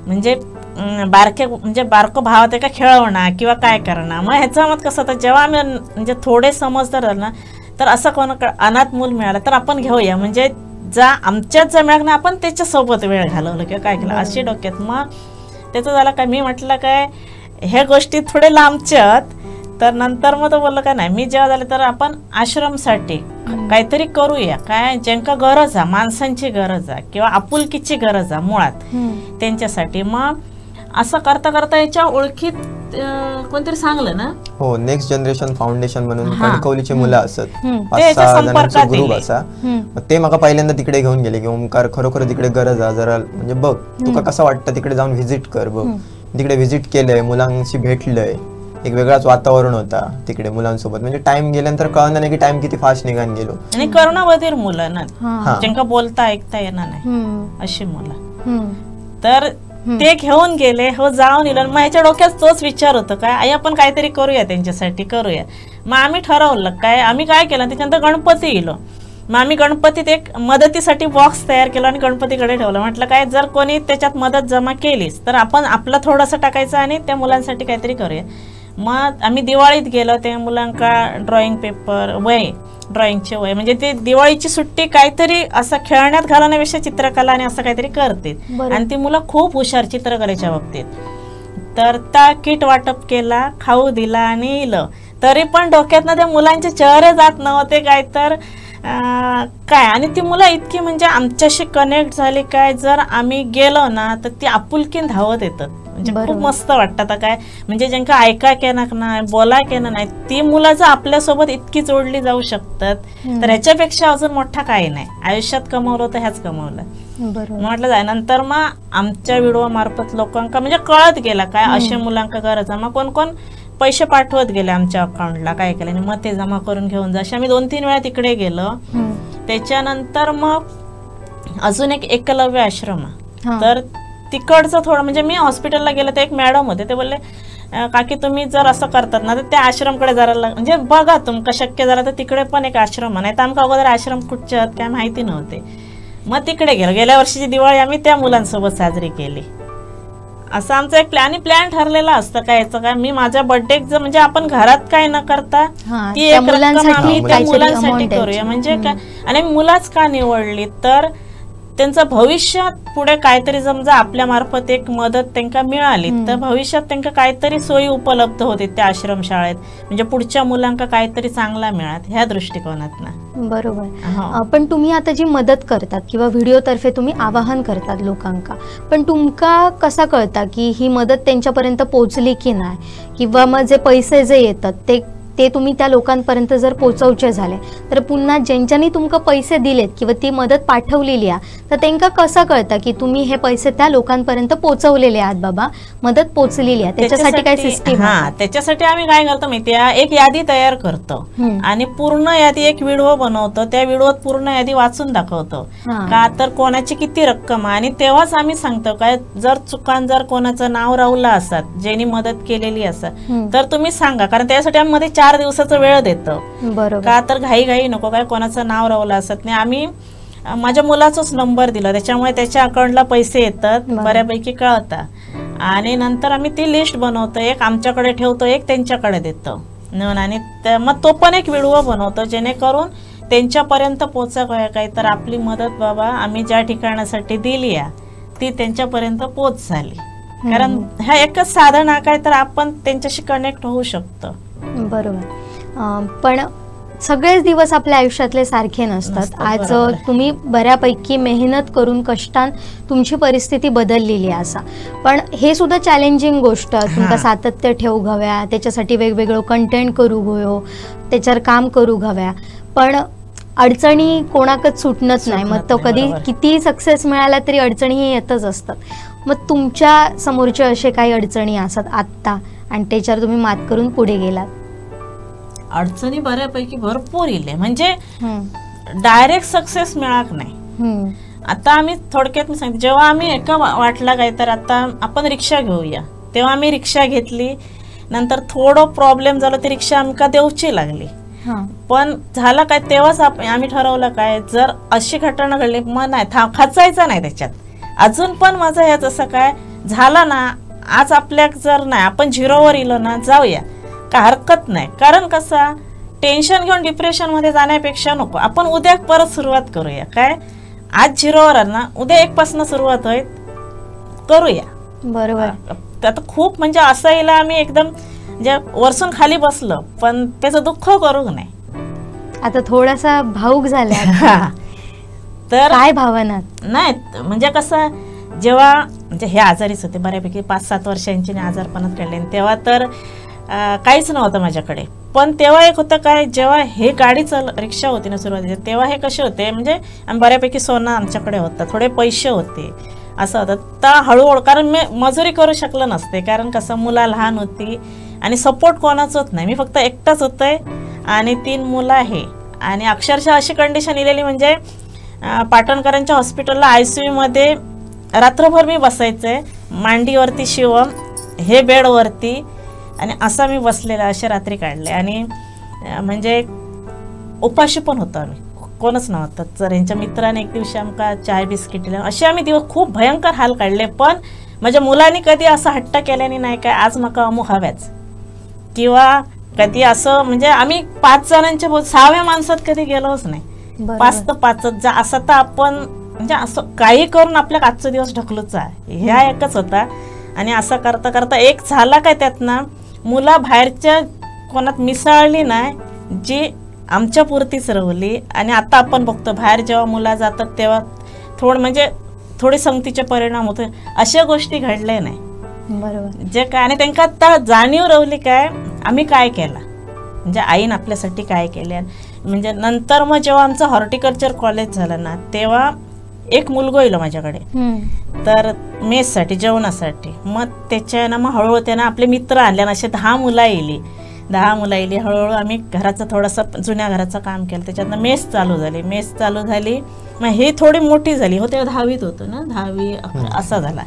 म्हणजे बारके म्हणजे बारको भावात एका खेळवणार किंवा काय करणार. मग ह्याचं मत कसं होतं, जेव्हा आम्ही म्हणजे थोडे समजदार झालं ना, तर असं कोणाकडे अनाथ मूल मिळालं तर आपण घेऊया, म्हणजे आमच्याच मिळालं ना आपण त्याच्यासोबत वेळ घालवलं किंवा काय केलं अशी डोक्यात. मग त्याचं झालं काय, मी म्हटलं काय ह्या गोष्टी थोडे लांबच्यात. तर नंतर मग तो बोललं का नाही, मी जेव्हा झालं तर आपण आश्रमसाठी काहीतरी करूया, काय ज्यांका गरज आहे, माणसांची गरज आहे किंवा आपुलकीची गरज आहे मुळात त्यांच्यासाठी. मग असं करता करता याच्या ओळखीत कोणतरी सांगलं ना, हो नेक्स्ट जनरेशन फाउंडेशन म्हणून कणकवलीची मुलं असत, 5-6 जणांचा ग्रुप असा. ते मला पहिल्यांदा तिकडे घेऊन गेले की ओमकार खरोखर तिकडे गरज आहे, जरा म्हणजे बघ तुका कसं वाटतं, तिकडे जाऊन व्हिजिट कर बघ. तिकडे व्हिजिट केलंय, मुलांशी भेटलंय, एक वेगळाच वातावरण होता तिकडे मुलांसोबत. म्हणजे टाइम गेल्यानंतर कळणार नाही की टाइम किती फास्ट निघान गेलो. आणि करोनाबधीर मुलं ना, ज्यांना बोलता ऐकता येणार नाही अशी मुलं. तर ते घेऊन गेले, हो जाऊन येलं. मग ह्याच्या डोक्यात तोच विचार होता काय, आई आपण काहीतरी करूया त्यांच्यासाठी करूया. मग आम्ही ठरवलं काय, आम्ही काय केलं त्याच्यानंतर गणपती गेलो. मग आम्ही गणपतीत एक मदतीसाठी बॉक्स तयार केला आणि गणपतीकडे ठेवलं. म्हटलं काय जर कोणी त्याच्यात मदत जमा केलीच तर आपण आपलं थोडंसं टाकायचं आणि त्या मुलांसाठी काहीतरी करूया. मग आम्ही दिवाळीत गेलो, त्या मुलांका ड्रॉइंग पेपर वय, ड्रॉइंगचे वय, म्हणजे ते दिवाळीची सुट्टी काहीतरी असं खेळण्यात घालवण्यापेक्षा चित्रकला आणि असं काहीतरी करते. आणि ती मुलं खूप हुशार चित्रकलेच्या बाबतीत. तर त्या किट वाटप केला, खाऊ दिला आणि इलं. तरी पण डोक्यातनं त्या मुलांचे चेहरे जात नव्हते काय तर काय. आणि ती मुलं इतकी म्हणजे आमच्याशी कनेक्ट झाली काय, जर आम्ही गेलो ना तर ती आपुलकीन धावत येतात. म्हणजे खूप मस्त वाटतं काय, म्हणजे ज्यांका ऐका केना नाही, बोला केना नाही, ती मुलं जर आपल्यासोबत इतकी जोडली जाऊ शकतात तर ह्याच्यापेक्षा अजून मोठा काही नाही. आयुष्यात कमवलं तर ह्याच कमवलं म्हटलं जाय. नंतर मग आमच्या व्हिडिओ मार्फत लोकांका म्हणजे कळत गेला काय अशा मुलांका गरज. मग कोण कोण पैसे पाठवत गेले आमच्या अकाउंटला, काय केलं आणि मग ते जमा करून घेऊन जा. अशा आम्ही 2-3 वेळा तिकडे गेलो. त्याच्यानंतर मग अजून एक एकलव्य आश्रम, तर तिकडचं थोडं म्हणजे मी हॉस्पिटलला गेले तर एक मॅडम होते, ते बोलले काकी तुम्ही जर असं करतात ना तर त्या आश्रमकडे जरा म्हणजे बघा तुमका शक्य झालं तर तिकडे पण एक आश्रम नाही तर आमका अगोदर आश्रम कुठचे आहेत काय माहिती नव्हते. मग तिकडे गेलो. गेल्या वर्षीची दिवाळी आम्ही त्या मुलांसोबत साजरी केली. असं आमचं एक प्लॅन ठरलेला असतं काय याचं काय, मी माझ्या बर्थडे म्हणजे आपण घरात काय न करता ती एक रक्कम आम्ही त्या मुलांसाठी करूया. म्हणजे काय, आणि मुलाच का निवडली तर त्यांचं भविष्यात पुढे काहीतरी समजा आपल्या मार्फत एक मदत त्यांना मिळाली तर भविष्यात त्यांना काहीतरी सोयी उपलब्ध होते त्या आश्रमशाळेत, म्हणजे पुढच्या मुलांना काहीतरी चांगला मिळत ह्या दृष्टिकोनातनं. बरोबर. पण तुम्ही आता जी मदत करतात किंवा व्हिडिओतर्फे तुम्ही आवाहन करतात लोकांका, पण तुमका कसा कळता की ही मदत त्यांच्यापर्यंत पोहोचली की नाही, किंवा मग जे पैसे जे येतात ते तुम्ही त्या लोकांपर्यंत जर पोहोचवचे झाले तर पुन्हा ज्यांच्यानी तुमका पैसे दिलेत किंवा ती मदत पाठवलेली आहे तर त्यांना कसं कळतं की तुम्ही हे पैसे त्या लोकांपर्यंत पोहोचवलेले आहात, बाबा मदत पोहोचलेली आहे, त्याच्यासाठी काय सिस्टीम? त्याच्यासाठी आम्ही काय करतो माहिती आहे, एक यादी तयार करतो आणि पूर्ण यादी एक व्हिडिओ बनवतो. त्या व्हिडिओत पूर्ण यादी वाचून दाखवतो का तर कोणाची किती रक्कम आहे. आणि तेव्हाच आम्ही सांगतो काय जर चुकान जर कोणाचं नाव राहुलं असत ज्यांनी मदत केलेली असत तर तुम्ही सांगा, कारण त्यासाठी आम्ही मध्ये 4 दिवसाचा वेळ देतो. का तर घाई नको काय कोणाचं नाव रावलं असत नाही. आम्ही माझ्या मुलाचाच नंबर दिला त्याच्यामुळे त्याच्या अकाउंटला पैसे येतात, बऱ्यापैकी कळतात. आणि नंतर आम्ही ती लिस्ट बनवतो, एक आमच्याकडे ठेवतो, एक त्यांच्याकडे देतो. आणि मग तो पण एक व्हिडिओ बनवतो जेणेकरून त्यांच्यापर्यंत पोहोचा काय तर आपली मदत बाबा आम्ही ज्या ठिकाणासाठी दिली आहे ती त्यांच्यापर्यंत पोच झाली. कारण हा एकच साधन आहे काय तर आपण त्यांच्याशी कनेक्ट होऊ शकतो. बरोबर. पण सगळेच दिवस आपल्या आयुष्यातले सारखे नसतात. आज तुम्ही बऱ्यापैकी मेहनत करून कष्टान तुमची परिस्थिती बदललेली आहे असा, पण हे सुद्धा चॅलेंजिंग गोष्ट तुमका सातत्य ठेवू घव्या, त्याच्यासाठी वेगवेगळं कंटेंट करू गयो, त्याच्यावर काम करू घव्या. पण अडचणी कोणाकच सुटणच नाही. मग तो कधी किती सक्सेस मिळाला तरी अडचणी ही येतच असतात. मग तुमच्या समोरच्या असे काही अडचणी असतात आत्ता आणि त्याच्यावर तुम्ही मात करून पुढे गेलात? अडचणी बऱ्यापैकी भरपूर इले, म्हणजे डायरेक्ट सक्सेस मिळाक नाही. आता आम्ही थोडक्यात मी सांगते, जेव्हा आम्ही एका वाटला काय तर आता आपण रिक्षा घेऊया, तेव्हा आम्ही रिक्षा घेतली. नंतर थोडं प्रॉब्लेम झाला ती रिक्षा आमका देऊची लागली. पण झालं काय तेव्हाच आम्ही ठरवलं काय जर अशी घटना घडली मग नाही खचायचं नाही त्याच्यात. अजून पण माझं ह्याच असं काय झालं ना, आज आपल्याक जर नाही आपण झिरोवर इलो ना, जाऊया का हरकत नाही. कारण कसं टेन्शन घेऊन डिप्रेशनमध्ये जाण्यापेक्षा नको, आपण उद्या परत सुरुवात करूया. काय आज झिरोवर ना, उद्या 1 पासून सुरुवात होईल, करूया. बरोबर. आता खूप म्हणजे असं येईल आम्ही एकदम म्हणजे वरसून खाली बसलो, पण त्याचं दुःख करू नाही. आता थोडासा भाऊक झाला तर काय भावना नाही, म्हणजे कसं जेव्हा म्हणजे हे आजारीच होते बऱ्यापैकी 5-7 वर्षांची आजारपणात काढले, तेव्हा तर काहीच नव्हतं माझ्याकडे. पण तेव्हा एक होतं काय, जेव्हा हे गाडी रिक्षा होती ना सुरुवातीला, तेव्हा हे कसे होते म्हणजे आम्ही बऱ्यापैकी सोनं आमच्याकडे होतं, थोडे पैसे होते, असं होतं. तर हळूहळू कारण मी मजुरी करू शकलं नसते, कारण कसं मुलं लहान होती आणि सपोर्ट कोणाचंच नाही, मी फक्त एकटाच होतंय आणि 3 मुलं आहे. आणि अक्षरशः अशी कंडिशन इलेली म्हणजे पाटणकरांच्या हॉस्पिटलला ICU मध्ये रात्रभर मी बसायचे, मांडीवरती शिवम, हे बेडवरती, आणि असा मी बसलेला असे रात्री काढले. आणि म्हणजे उपाशी पण होतो आम्ही, कोणच नव्हतं. तर यांच्या मित्राने एक दिवशी आमका चाय बिस्किट दिलं, असे आम्ही दिवस खूप भयंकर हाल काढले. पण माझ्या मुलांनी कधी असं हट्ट केल्याने नाही काय आज मका अमुक हव्याच, किंवा कधी असं म्हणजे आम्ही 5 जणांच्या 6व्या माणसात कधी गेलोच नाही. 5 तर 5च जा, असं तर आपण म्हणजे असं काही करून आपल्या आजचा दिवस ढकलूच आहे, ह्या एकच होता. आणि असं करता करता एक झाला काय त्यात ना, मुलं बाहेरच्या कोणात मिसळली नाही, जी आमच्या पुरतीच रवली. आणि आता आपण बघतो बाहेर जेव्हा मुलं जातात तेव्हा थोडे संगतीचे परिणाम होते, अशा गोष्टी घडल्या नाही. बरोबर. जे काय आणि त्यांना आता जाणीव रवली काय आम्ही काय केलं, म्हणजे आईन आपल्यासाठी काय केले. म्हणजे नंतर मग जेव्हा आमचं हॉर्टिकल्चर कॉलेज झालं ना, तेव्हा एक मुलगा येईल माझ्याकडे, तर मेससाठी जेवणासाठी. मग त्याच्यानं मग हळूहळू त्यानं आपले मित्र आणले ना, असे 10 मुलं येईल. हळूहळू आम्ही घराचं थोडंसं जुन्या घराचं काम केलं, त्याच्यातनं मेस चालू झाली. मग हे थोडी मोठी झाली हो, तेव्हा 10वीत होतं ना, 10वी 11 असा झाला.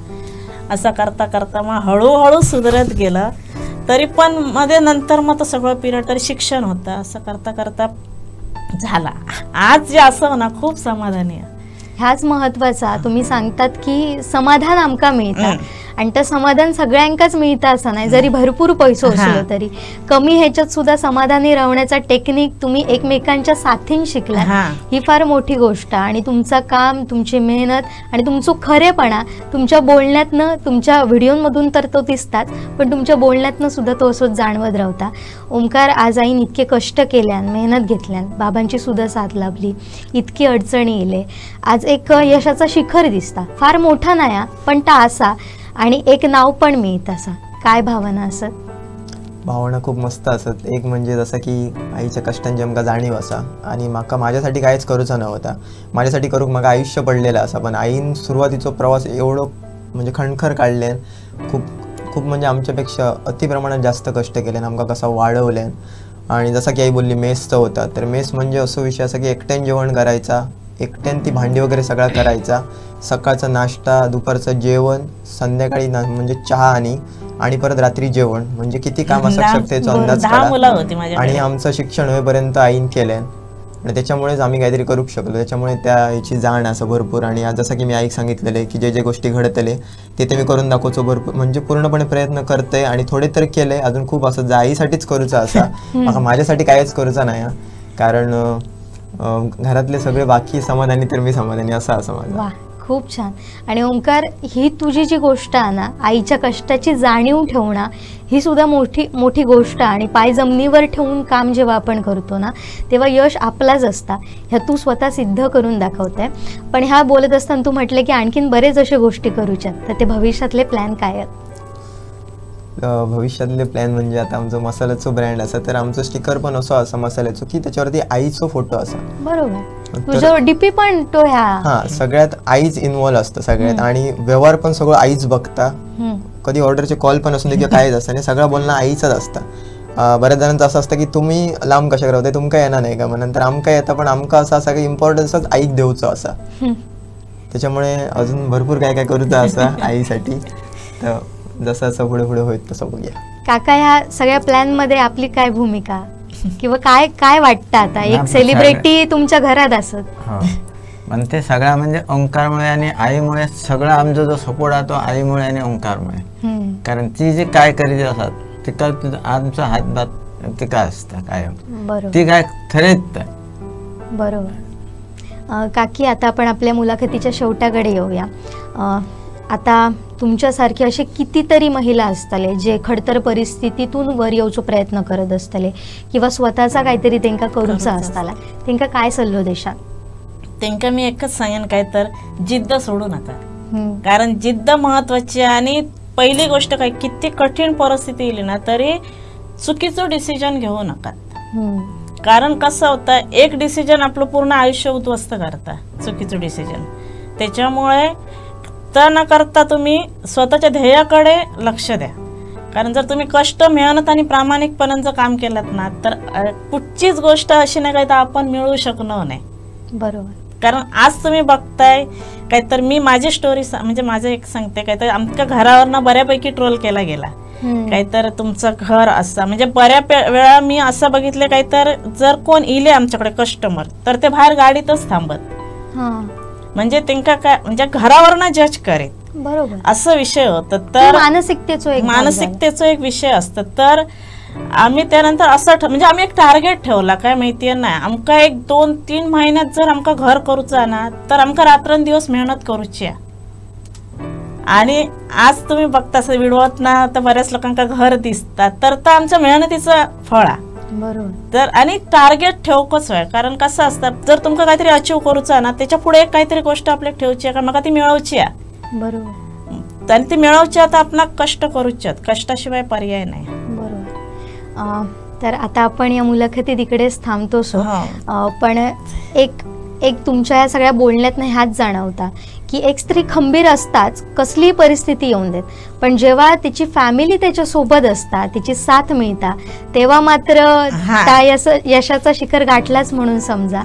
असं करता करता मग हळूहळू सुधारत गेलं. तरी पण मध्ये नंतर मग तो सगळं पिरियड तरी शिक्षण होतं, असं करता करता झाला. आज जे असं ना खूप समाधानी आहे. ह्याच महत्वाचा. तुम्ही सांगतात की समाधान आमका मिळतं, आणि ते समाधान सगळ्यांकाच मिळतं असं नाही, जरी भरपूर पैसे असलो तरी कमी ह्याच्यात सुद्धा समाधानी राहण्याचा टेक्निक तुम्ही एकमेकांच्या साथीन शिकला, ही फार मोठी गोष्ट. आणि तुमचं काम, तुमची मेहनत आणि तुमचं खरेपणा तुमच्या बोलण्यातनं, तुमच्या व्हिडिओमधून तर तो दिसतात, पण तुमच्या बोलण्यातनं सुद्धा तो असंच जाणवत राहता. ओंकार, आज आईन इतके कष्ट केल्यान, मेहनत घेतल्यान, बाबांची सुद्धा साथ लाभली, इतकी अडचणी येले, आज एक यशाचा शिखर दिसता, फार मोठा नाही पण ता असा, आणि एक नाव पण मिळत असा. काय भावना असत? भावना खूप मस्त असत. एक म्हणजे जसं की आईच्या कष्टांची आमकां जाणीव असा, आणि म्हाका माझ्यासाठी कांयच करूचा नव्हता, माझ्यासाठी करूक म्हाका आयुष्य पडलेलं असा. पण आईन सुरुवातीचो प्रवास एवढो म्हणजे खणखर काढले, खूप म्हणजे आमच्यापेक्षा अतिप्रमाणात जास्त कष्ट केले, आमकां कसं वाढवले. आणि जसं की आई बोलली मेसचं होता, तर मेस म्हणजे असं विषय असा की एकट्यान जेवण करायचा, एकट्यान ती भांडी वगैरे सगळा करायचा, सकाळचा नाश्ता, दुपारचं जेवण, संध्याकाळी म्हणजे चहा आणि परत रात्री जेवण, म्हणजे किती काम असू शकते याचा अंदाज काढा. आणि आमचं शिक्षण होईपर्यंत आईन केलं, आणि त्याच्यामुळेच आम्ही काहीतरी करू शकलो. त्याच्यामुळे त्या याची जाण असं भरपूर. आणि आज जसं की मी आईक सांगितलेलं की जे गोष्टी घडतले ते मी करून दाखवतो, भरपूर म्हणजे पूर्णपणे प्रयत्न करते. आणि थोडे तर केले, अजून खूप असं आईसाठीच करूचा असा, माझ्यासाठी काहीच करूचा नाही, कारण घरातले सगळे बाकी समाधानी तर मी समाधानी, असं माझं. खूप छान. आणि ओंकार, ही तुझी जी गोष्ट आहे ना, आईच्या कष्टाची जाणीव ठेवणं, ही सुद्धा मोठी गोष्ट. आणि पाय जमिनीवर ठेवून काम जेव्हा आपण करतो ना, तेव्हा यश आपलाच असता, ह्या तू स्वतः सिद्ध करून दाखवते. पण ह्या बोलत असताना तू म्हटलं की आणखीन बरेच अशा गोष्टी करूच्यात, तर ते भविष्यातले प्लॅन काय आहेत? भविष्यातले प्लॅन म्हणजे आता आमचं मसाल्याचं ब्रँड असा, तर आमचं स्टिकर पण असं मसाल्याचं की त्याच्यावरती आईचा फोटो असा. बरोबर. तुझं डीपी पण तो सगळ्यात आईच इन्व्हॉल्व असतं सगळ्यात, आणि व्यवहार पण सगळं आईच बघता. कधी ऑर्डरचे कॉल पण असून दे किंवा काहीच असतं, आणि सगळं बोलणं आईचंच असतं. बऱ्याच जणांचं असं असतं की तुम्ही लांब कशा करता, तुमका येणार नाही का, मग नंतर आमका येतं, पण आमका असं सगळं इम्पॉर्टन्सच आईक देऊचं असा. त्याच्यामुळे अजून भरपूर काय करूचं असं आईसाठी. तर जसं असं पुढे होईल तसं बघूया. काका, ह्या सगळ्या प्लॅन मध्ये आपली काय भूमिका, किंवा काय वाटतं आता एक सेलिब्रिटी तुमच्या घरात असत? पण ते सगळा म्हणजे ओंकारमुळे आणि आईमुळे सगळा आमचा जो सपोर्ट आहे तो आईमुळे आणि ओंकारमुळे. कारण ती जी काय करीत असतात तिका आमचा हातभात तिका असता कायम, ती काय ठरत. बरोबर. काकी, आता आपण आपल्या मुलाखतीच्या शेवटाकडे येऊया. आता तुमच्यासारखे असे कितीतरी महिला असतले जे खडतर परिस्थितीतून वर येऊचो प्रयत्न करत असतले किंवा स्वतःचा काहीतरी त्यांना करूचा असताला, त्यांना काय सल्लो देशाल? त्यांना मी एकच सांगेन, काय तर जिद्द सोडू नका. कारण जिद्द महत्वाची. आणि पहिली गोष्ट काय, किती कठीण परिस्थिती येईल ना तरी चुकीचं डिसिजन घेऊ नका. कारण कसं होतं, एक डिसिजन आपलं पूर्ण आयुष्य उद्ध्वस्त करता, चुकीचं डिसिजन. त्याच्यामुळे तर न करता तुम्ही स्वतःच्या ध्येयाकडे लक्ष द्या. कारण जर तुम्ही कष्ट, मेहनत आणि प्रामाणिकपणाचं काम केलं ना तर कुठचीच गोष्ट अशी नाही काय तर आपण मिळवू शकणार नाही. बरोबर. कारण आज तुम्ही बघताय काय तर, मी माझी स्टोरी म्हणजे माझं एक सांगते, काय तर आमच्या घरावरनं बऱ्यापैकी ट्रोल केला गेला. काय तर तुमचं घर असं, म्हणजे बऱ्याच वेळा मी असं बघितलं काय तर जर कोण इले आमच्याकडे कस्टमर तर ते बाहेर गाडीतच थांबत, म्हणजे त्यांना काय म्हणजे घरावरनं जज करेल. बरोबर. असं विषय होतं. तर मानसिकतेचा एक विषय असतं. तर आम्ही त्यानंतर असं म्हणजे आम्ही एक टार्गेट ठेवला, काय माहितीये ना, आमका 1-2-3 महिन्यात जर आमका घर करूचा ना तर आमका रात्रंदिवस मेहनत करूची आहे. आणि आज तुम्ही बघता व्हिडिओत ना तर बऱ्याच लोकांना घर दिसतात, तर आमच्या मेहनतीचं फळ आहे. बरोबर. तर आणि टार्गेट ठेवकच आहे. कारण कसं असतं, जर तुमका काहीतरी अचीव करूचा ना त्याच्या पुढे एक काहीतरी गोष्ट आपल्याला ठेवची आहे, कारण मग ती मिळवची आहे. बरोबर. आणि ती मिळवची आता आपला कष्ट करूच आहेत, कष्टाशिवाय पर्याय नाही. बरोबर. तर आता आपण या मुलाखतीत इकडेच थांबतोस, पण एक तुमच्या या सगळ्या बोलण्यातनं ह्याच जाणवता की एक स्त्री खंबीर असताच कसलीही परिस्थिती येऊन देत, पण जेव्हा तिची फॅमिली त्याच्या सोबत असता, तिची साथ मिळता, तेव्हा मात्र यशाचा शिखर गाठलाच म्हणून समजा.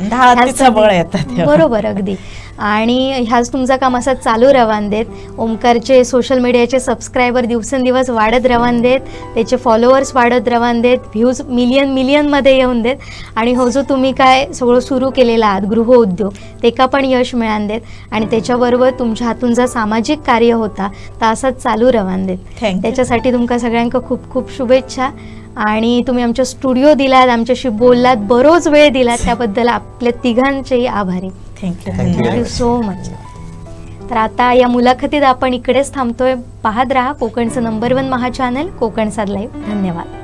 बरोबर. अगदी. आणि ह्याच तुमचा काम असं चालू रवान देत. ओंकारचे सोशल मीडियाचे सबस्क्रायबर दिवसेंदिवस वाढत रवान देत, त्याचे फॉलोअर्स वाढत रवान देत, व्ह्यूज मिलियनमध्ये येऊन देत. आणि हो जो तुम्ही काय सगळं सुरू केलेला आहात गृहउद्योग, तेका पण यश मिळान देत. आणि त्याच्याबरोबर तुमच्या हातून जर सामाजिक कार्य होता तर असंच चालू रवान देत. त्याच्यासाठी तुमका सगळ्यांका खूप खूप शुभेच्छा. आणि तुम्ही आमच्या स्टुडिओ दिलात, आमच्याशी बोललात, बरोच वेळ दिलात, त्याबद्दल आपल्या तिघांचेही आभारी. Thank you so much. तर आता या मुलाखतीत आपण इकडेच थांबतोय. पाहत राहा कोकणचं नंबर 1 महा चॅनल कोकणसाद लाईव्ह. धन्यवाद.